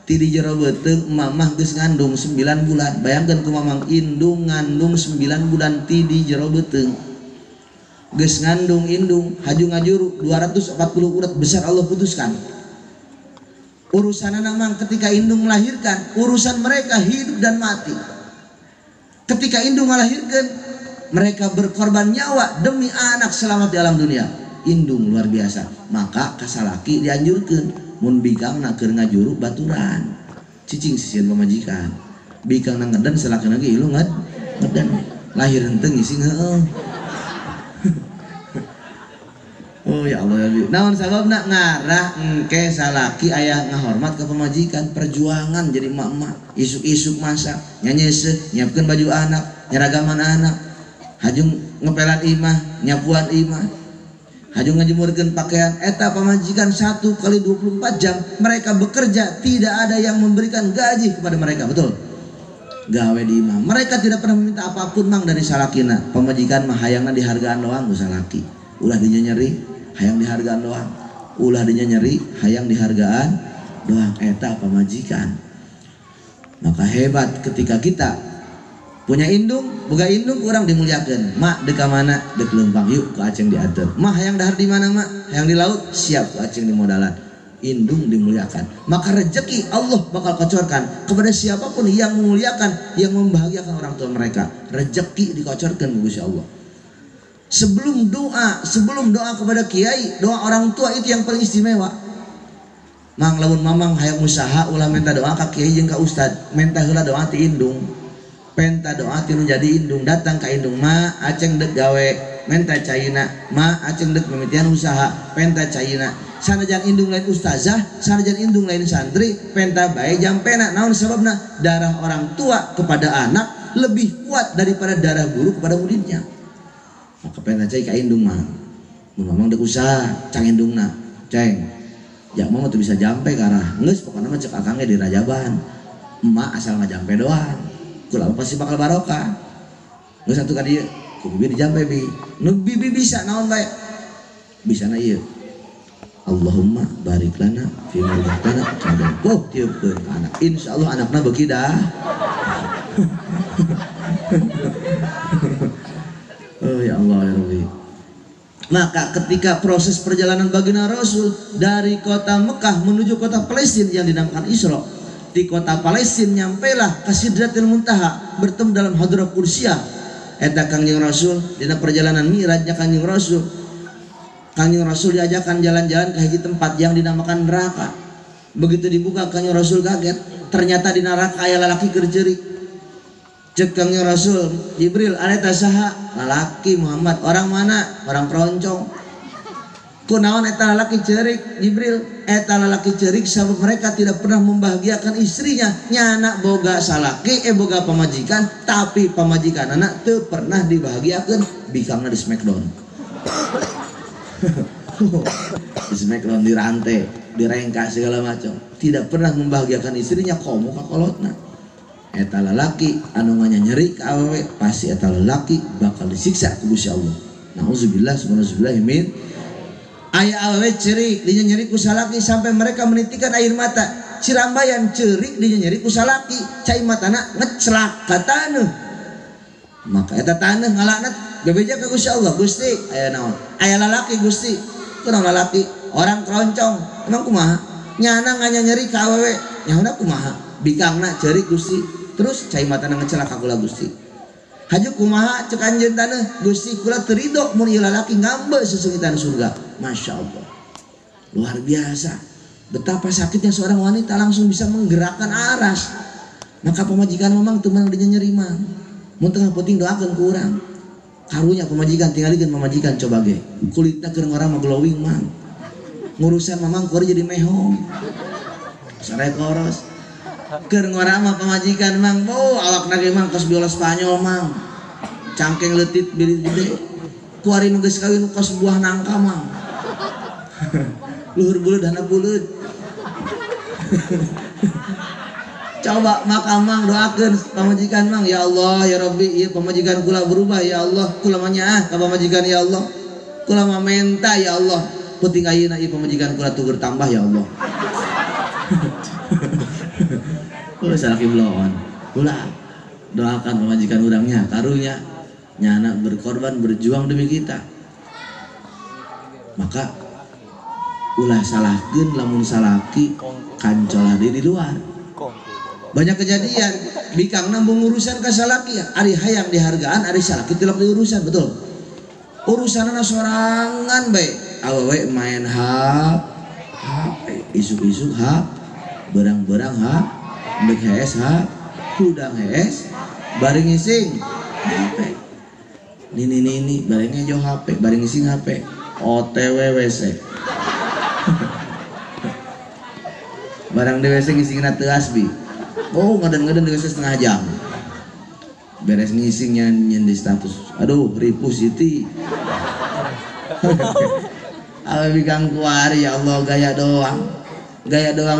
Ti di jero beuteung mamah geus ngandung 9 bulan. Bayangkeun ku mamang indung ngandung 9 bulan ti di jero beuteung. Geus ngandung indung haju ngajuru 240 urat besar Allah putuskan. Urusanna namang ketika indung melahirkan, urusan mereka hidup dan mati. Ketika indung melahirkan, mereka berkorban nyawa demi anak selamat di alam dunia. Indung luar biasa. Maka kasalaki dianjurkan mun bikangna keur ngajuru baturan. Cicing sisieun pamajikan. Bikangna ngedan salakeun lagi ilu ngedan. Lahir henteu ngising heueuh. Oh ya Allah ya. Naon sababna ngarah engke salaki aya ngahormat ke pamajikan, perjuangan jadi emak-emak, isuk-isuk masak, nyanyeuseuh, nyiapkeun baju anak, nyeragaman anak, hajung ngepelan imah, nyapuan imah, hajung ngajemurkeun pakaian. Eta pamajikan 1 kali 24 jam mereka bekerja, tidak ada yang memberikan gaji kepada mereka, betul? Gawe di imah. Mereka tidak pernah meminta apapun mang dari salakina. Pamajikan mah hayangna dihargaan doang ku salaki. Ulah dinya nyeri, hayang dihargaan doang. Ulah dinya nyeri, hayang dihargaan doang. Eta pamajikan. Maka hebat ketika kita punya indung, boga indung kurang dimuliakeun. Mak dek ka mana? Dek leumpang, yuk ke aceng diatur. Mak hayang dahar di mana mak? Hayang di laut, siap ke aceng di modalan. Indung dimuliakan. Maka rezeki Allah bakal kocorkan kepada siapapun yang memuliakan, yang membahagiakan orang tua mereka. Rezeki dikocorkan Gusti Allah. Sebelum doa kepada kiai, doa orang tua itu yang paling istimewa. Mang lamun mamang hayang usaha ulah minta doa ka kiai jeung ka ustad, minta heula doa ti indung. Penta doa ti nu jadi indung, datang ka indung, ma aceng dek gawe, minta caina, ma aceng dek mimitian usaha, penta caina. Sanajan indung lain ustazah, sanajan indung lain santri, penta bae jampena. Naon sababna? Darah orang tua kepada anak lebih kuat daripada darah guru kepada muridnya. Maka penta cai ka indung mah. Mun mamang dek usaha, cang indungna, ceng. Jak mah tuh bisa jampe ka arah. Geus pokona mah cek akang ge di rajaban. Emak asal ngajampe doang. Kulah pasti bakal barokah. Geus satu ka dieu, ku bibi dijampe bi. Nu bibi bisa naon bae? Bisana ieu. Allahumma barik lana fi ma razaqtana kadang kok tiupkeun ka anak. Insyaallah anakna beuki dah. Oh ya Allah ya Rabbi. Maka ketika proses perjalanan baginda Rasul dari kota Mekah menuju kota Palestina yang dinamakan Isra, di kota Palestina nyampelah ke Sidratil Muntaha, bertemu dalam Hadrah Qudsiyah. Eta Kangjeng Rasul dina perjalanan Mi'rajnya Kangjeng Rasul. Kangjeng Rasul diajakan jalan-jalan ke hiji tempat yang dinamakan neraka. Begitu dibuka Kangjeng Rasul kaget, ternyata di neraka aya lalaki keur ceurik. Cek Kangjeng Rasul, Jibril, areta saha? Lalaki Muhammad. Orang mana? Orang keroncong. Kunaon eta lalaki ceurik? Jibril, eta lalaki ceurik sabab mereka tidak pernah membahagiakan istrinya. Nyana boga salaki, boga pamajikan, tapi pamajikan anak teu pernah dibahagiakeun, bikangna di smackdown. Di smackdown, di rantai, direngkah segala macam. Tidak pernah membahagiakan istrinya, komo kakolotna. Eta lalaki anu nyeri ka awewe, pasti eta lalaki bakal disiksa ku Gusti Allah. Nauzubillah subhanallahi min. Aya awewe ceurik, dinya nyeri ku salaki sampai mereka menitikkan air mata. Cirambayan ceurik, dinya nyeri ku salaki, cai matana ngeclak ka taneuh. Maka eta taneuh ngalakna bebeja ka Gusti Allah. Gusti aya naon? Aya lalaki Gusti kurang lalaki orang keroncong emang kumaha nyana nganya nyeri ka awewe nyauna kumaha bikangna ceri Gusti terus cai matana ngecelaka kula Gusti haju kumaha cek anjeun taneuh Gusti kula teu ridho mun ieu lalaki ngambe sesungitan surga. Masya Allah luar biasa betapa sakitnya seorang wanita langsung bisa menggerakkan aras. Maka pemajikan memang teman dinya nyeri mang mun tengah penting doakeun ku urang karunya pemajikan tinggalikeun pemajikan coba ge kulitna keur ngora mah glowing mang ngurusan mamang kori jadi mehong sare koros keur ngora mah pamajikan mang awak nage mang kos biola Spanyol mang cangkeng leutit birit gede kuari nu geus kawin kos buah nangka mang luhur buleud handap buleud coba maka mang doakeun pamajikan mang ya Allah ya Rabbi ieu pamajikan kula berubah ya Allah kula mah nyaah ka pamajikan ya Allah kula mah menta ya Allah penting ayeuna ieu pamajikan kula tugur tambah ya Allah. Kula salaki bloon kula doakan pamajikan urangnya karunya nyana berkorban berjuang demi kita maka ulah salahkeun lamun salaki kancola di luar. Banyak kejadian bikang nambung urusan ka salaki ari hayang dihargaan ari salaki tilok diurusan betul urusanana sorangan bae awewe main HP isuk-isuk berang-berang dek hees hudang hees bari ngising HP nini bari ngejo HP bari ngising HP OTW WC barang di WC ngisingna teu asbi ngaden-ngaden di WC setengah jam beres ngisingnya nyen di status aduh ripuh Siti awe bikang kuari ya Allah gaya doang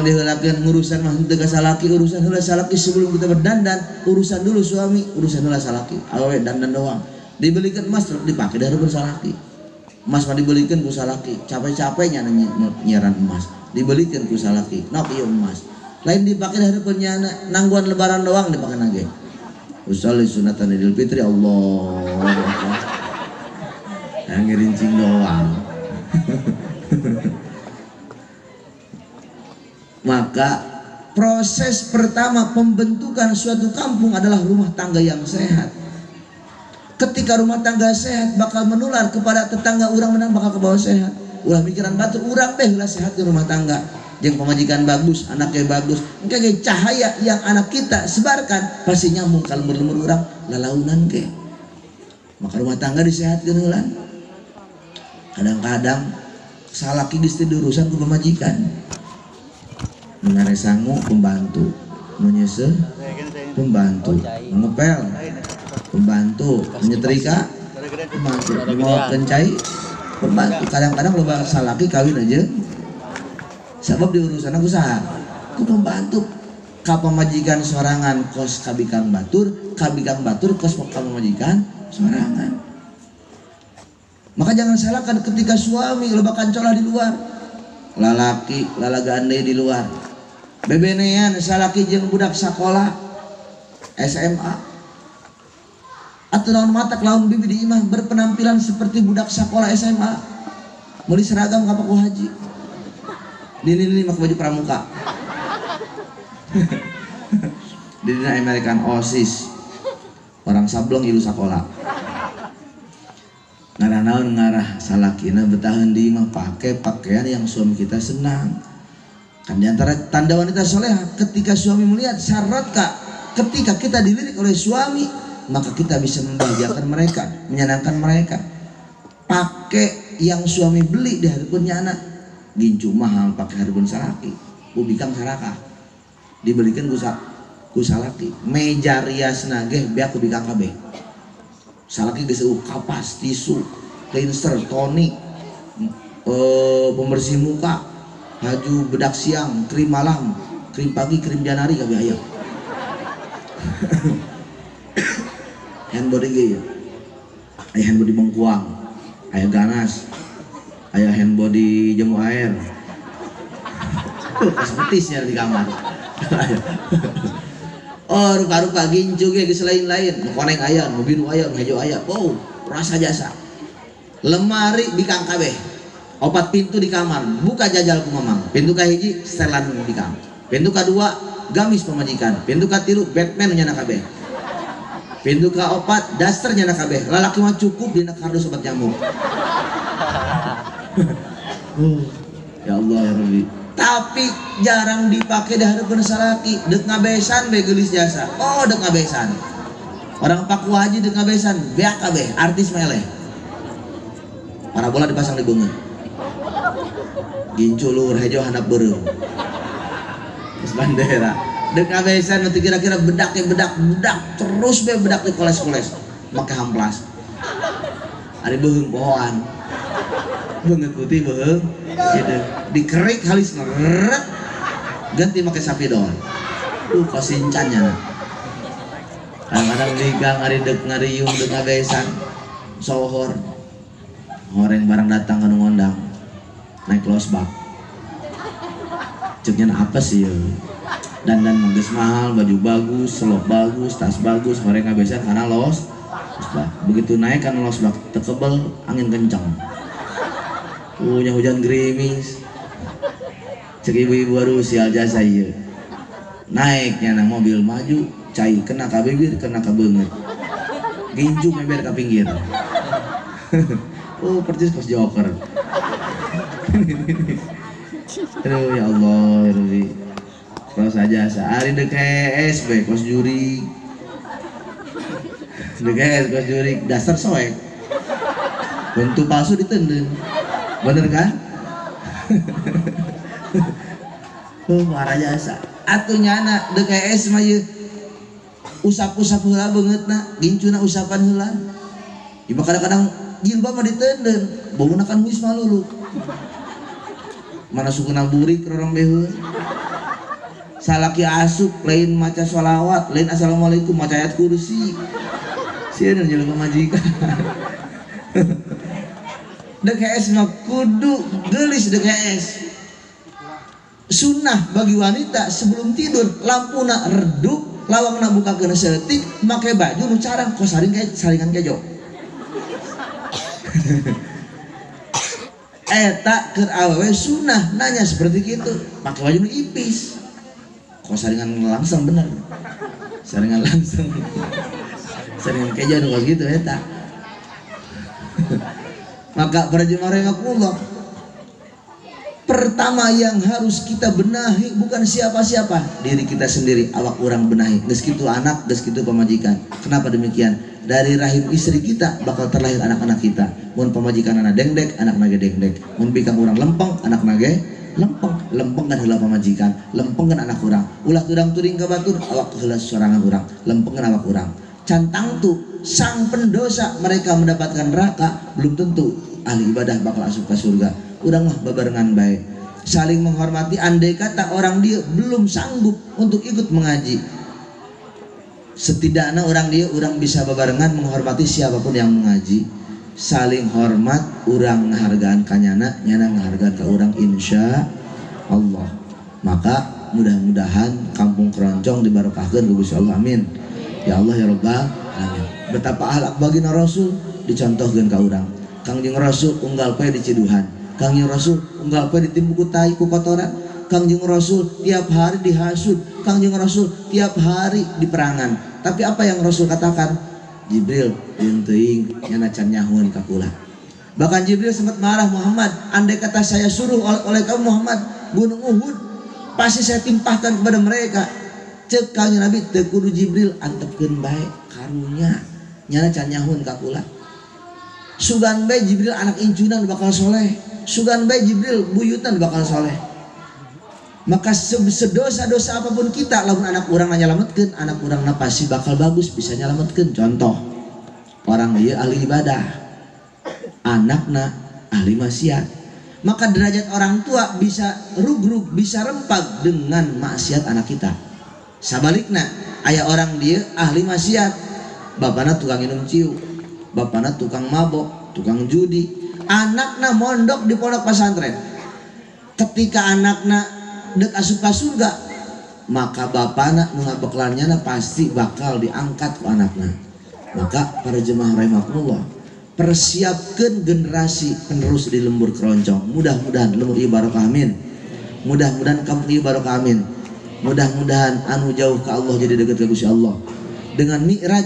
diheulakeun urusan mah teu ka salaki urusan heula salaki sebelum kita berdandan urusan dulu suami urusan heula salaki awe dandan doang dibelikeun emas dipake dari salaki emas mah dibelikeun ku salaki capek-capeknya nyiaran emas dibelikeun ku salaki nok ieu emas lain dipakai dari penyana nangguan lebaran doang dipakai nage usolli sunatan idul fitri Allah yang ngerincing doang. Maka proses pertama pembentukan suatu kampung adalah rumah tangga yang sehat. Ketika rumah tangga sehat bakal menular kepada tetangga orang menang bakal ke bawah sehat. Ulah mikiran batu urang teh ulah sehat di rumah tangga. Jeung pemajikan bagus, anaknya bagus. Engke ge cahaya yang anak kita sebarkan pasti nyambung kalau lemur urang lalaunan ge. Maka rumah tangga disehatkeun heula. Kadang-kadang salaki geus teu diurusan ku pemajikan. Nu ngare sangu pembantu, nu nyeuseuh pembantu, ngepel pembantu, nyetrika pembantu, ngokeun cai pembantu. Kadang-kadang loba salaki kawin aja sabab diurusan aku saha ku pembantu. Ka pemajikan sorangan kos kabikang batur kos ka pemajikan sorangan. Maka jangan salahkan ketika suami loba kancola di luar, lalaki lalagande di luar, bebenean salaki jeung budak sakola SMA atau naon matak laun bibi di imah berpenampilan seperti budak sakola SMA, meuli seragam ka Pak Haji ini mak baju pramuka di dina American OSIS orang sableng ilu sakola ngarah-naon ngarah salakina betahan di imah pakai pakaian yang suami kita senang. Kan diantara tanda wanita soleha ketika suami melihat syarat ketika kita dilirik oleh suami maka kita bisa membahagiakan mereka, menyenangkan mereka. Pakai yang suami beli di hadapannya anak gincu mahal pakai hadapan salaki ubikang saraka dibelikan ku salaki meja rias nage biak ubikang kabeh salaki geus kapas tisu cleanser tonik pembersih muka baju bedak siang krim malam krim pagi krim janari kabeh aya hand body ge aya hand body bengkuang aya ganas aya hand body jamu air kosmetisnya di kamar oh rupa-rupa gincu ge geus lain-lain nu koneng aya nu biru aya nu hejo aya rasa jasa lemari bikang kabeh opat pintu di kamar, buka jajal ku mamang. Pintu kahiji setelan di kamar. Pintu kedua gamis pamajikan. Pintu katilu Batman nyana kabeh. Pintu kaopat daster nyana kabeh. Lalaki mah cukup dina kardus obat nyamuk. Ya Allah ya Rabbi. Tapi jarang dipakai dah hareupeun salaki. Deuk ngabesan bae geulis jasa. Oh, deuk ngabesan. Orang Paku Haji deuk ngabesan, beak kabeh, artis meleh. Parabola dipasang di beungeut. Ginculur hejo handap beureum. Terus bandera. Deuk ngabesan nanti kira-kira bedak terus be bedak di koles-koles. Make hamplas. Ari beuheung pohoan. Beungeut putih beuheung. Gitu. Dikerik halis ngeret. Ganti make sapidol. Kasincannya. Kadang-kadang ligang ari deuk ngariung deuk ngabesan. Sohor. Orang barang datang ke ngondang naik losbak ceknya apa sih ya dandan bagus mahal, baju bagus, selop bagus, tas bagus, orang ngabesan karena losbak. Begitu naik kan losbak tekebel angin kencang punya hujan gerimis cek ibu-ibu baru sial jasa iya naiknya nang mobil maju cai kena ka bibir kena ka beungeut ginju meber ka pinggir. Oh, persis kos joker. Aduh ya Allah, ya Rabbi. Kos aja sehari DKS be kos juri. DKS kos juri dasar soek. Bentuk palsu ditendeng. Bener kan? Oh, marah jasa. Atunya anak DKS mah ieu usap-usap heula beungeutna, gincuna usapan heula. Ieu kadang-kadang jilbab mah ditendeng, bangun akan wisma lulu. Mana sukuna burik orang beheun. Salaki asup lain maca sholawat, lain assalamualaikum maca ayat kursi. Sieun jelema majikan. DKS mah kudu geulis DKS. Sunnah bagi wanita sebelum tidur lampuna redup, lawangna bukakeun seeutik, make baju nu carang kos saringan kejo. Eta keur awewe sunnah nanya seperti gitu pakai baju nu ipis kok saringan langsung bener saringan langsung saringan keja nu gitu eta. Maka para jemaah rahimakumullah, pertama yang harus kita benahi bukan siapa-siapa, diri kita sendiri. Awak orang benahi geus kitu anak, geus kitu pamajikan. Kenapa demikian? Dari rahim istri kita bakal terlahir anak-anak kita. Mun pamajikan anak dengdek, anak nage dengdek. Mun bikang urang lempeng, anak nage lempeng. Lempeng kan heula pamajikan, lempeng kan anak urang. Ulah tudang turing ka batur, awak heula sorangan urang. Lempeng kan awak urang. Cantang tu sang pendosa mereka mendapatkan neraka, belum tentu ahli ibadah bakal asup ke surga. Urang mah babarengan baik, saling menghormati. Andai kata orang dia belum sanggup untuk ikut mengaji, setidaknya orang dia orang bisa babarengan menghormati siapapun yang mengaji. Saling hormat, orang menghargaan kanyana, nyana menghargaan ke orang, insya Allah. Maka mudah-mudahan kampung keroncong dibarokahkeun ku Gusti Allah, amin ya Allah ya Rabbal alamin. Betapa akhlak baginda Rasul dicontohkeun ka urang. Kangjeng Rasul unggal poe di ciduhan, Kangjeng Rasul unggal poe ditimbu ku tai ku kotoran, Kangjeng Rasul tiap hari dihasut, Kangjeng Rasul tiap hari diperangan. Tapi apa yang Rasul katakan? Jibril jeung teuing nyana can nyahun ka kula. Bahkan Jibril sempat marah, Muhammad, andai kata saya suruh oleh kamu Muhammad gunung Uhud, pasti saya timpahkan kepada mereka. Cek Kangjeng Nabi, teu kudu Jibril antepkeun bae karunya nyana can nyahun ka kula. Sugan bae Jibril anak incunan bakal soleh, sugan bae Jibril buyutan bakal soleh. Maka sedosa-dosa apapun kita, lamun anak orang nyalametkeun, anak orang pasti bakal bagus bisa nyalametkeun. Contoh, orang dia ahli ibadah, anakna ahli maksiat, maka derajat orang tua bisa rugrug, bisa rempag dengan maksiat anak kita. Sabalikna, aya orang dia ahli maksiat, bapana tukang minum ciu, bapana tukang mabok, tukang judi, anakna mondok di pondok pesantren. Ketika anakna dek asup ka surga, maka bapana nu ngabeklannyana pasti bakal diangkat ku anakna. Maka para jemaah rahimakumullah, persiapkan generasi penerus di lembur keroncong. Mudah-mudahan lembur ieu barokah amin. Mudah-mudahan kampung ieu barokah amin. Mudah-mudahan anu jauh ke Allah jadi dekat ke Gusti Allah. Dengan mi'raj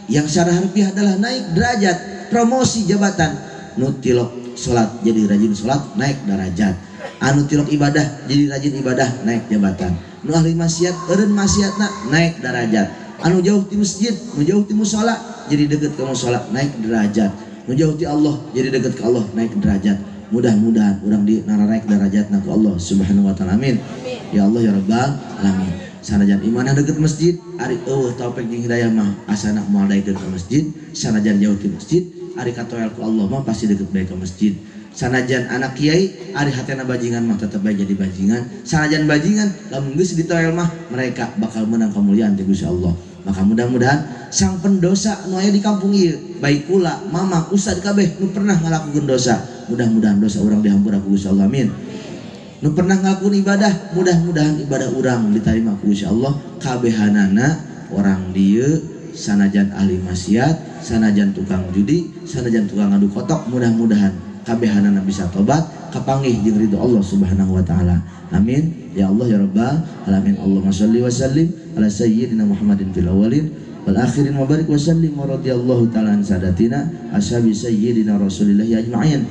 yang secara harfiah adalah naik derajat, promosi jabatan. Nu tilok salat jadi rajin salat, naik derajat. Anu tilok ibadah jadi rajin ibadah, naik jabatan. Nu ahli maksiat eureun maksiatna, naik derajat. Anu jauh ti masjid, nu jauh ti mushola jadi dekat ke mushola, naik derajat. Nu jauh ti Allah jadi dekat ke Allah, naik derajat. Mudah-mudahan orang di naik derajatna ku Allah Subhanahu wa taala. Amin. Ya Allah ya Rabbal alamin. Sanajan imanah deket masjid, ari eueuh taufik jeung hidayah mah asana moal daekeun ka masjid. Sanajan jauh ti masjid, ari katoel ku Allah mah pasti deket bae ka masjid. Sanajan anak kiai, ari hatena bajingan mah tetep bae jadi bajingan. Sanajan bajingan, lamun geus ditoel mah mereka bakal menang kemuliaan ti Gusti Allah. Maka mudah-mudahan sang pendosa nu aya di kampung ieu, baik kula, mama, ustad kabeh nu pernah ngalakukeun dosa, mudah-mudahan dosa urang dihampura ku Gusti Allah. Amin. Nu pernah ngalakuin ibadah, mudah-mudahan ibadah urang diterima ku Gusti Allah. Kabehanana orang dieu sanajan ahli maksiat, sanajan tukang judi, sanajan tukang ngadu kotok, mudah-mudahan kabehanana bisa tobat, kapanggih jeung ridho Allah Subhanahu wa taala. Amin. Ya Allah ya Rabbal alamin. Allahumma shalli wa sallim ala sayyidina Muhammadin fil awwalin wal akhirin wa barik wa sallim wa radhiyallahu ta'ala an sadatina ashabi sayyidina Rasulillah ajma'in.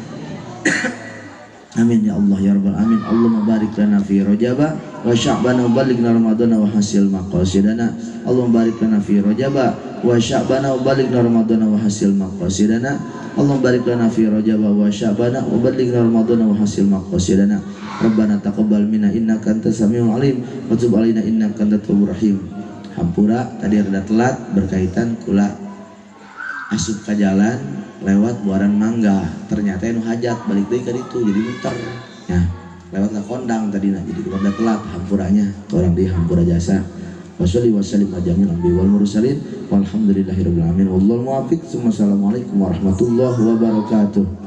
Amin ya Allah ya Rabbal alamin. Allahumma barik lana fi Rajaba wa Sya'bana wa balighna Ramadana wa hasil maqasidana. Allahumma barik lana fi Rajaba wa Sya'bana wa balighna Ramadana wa hasil maqasidana. Allahumma barik lana fi Rajaba wa Sya'bana wa balighna Ramadana wa hasil maqasidana. Rabbana taqabbal minna innaka antas samiul alim wa tub alaina innaka antat tawwabur rahim. Hampura tadi rada telat berkaitan kula asup ka jalan lewat buaran mangga, ternyata anu hajat balik deui ka ditu jadi muter ya, lewat ka kondang tadina jadi rada telat hampuranya ke orang di hampura jasa. Wassalli wasallim ala jamil anbiya wal mursalin walhamdulillahirabbil alamin. Wallahul muwaffiq. Assalamualaikum warahmatullahi wabarakatuh.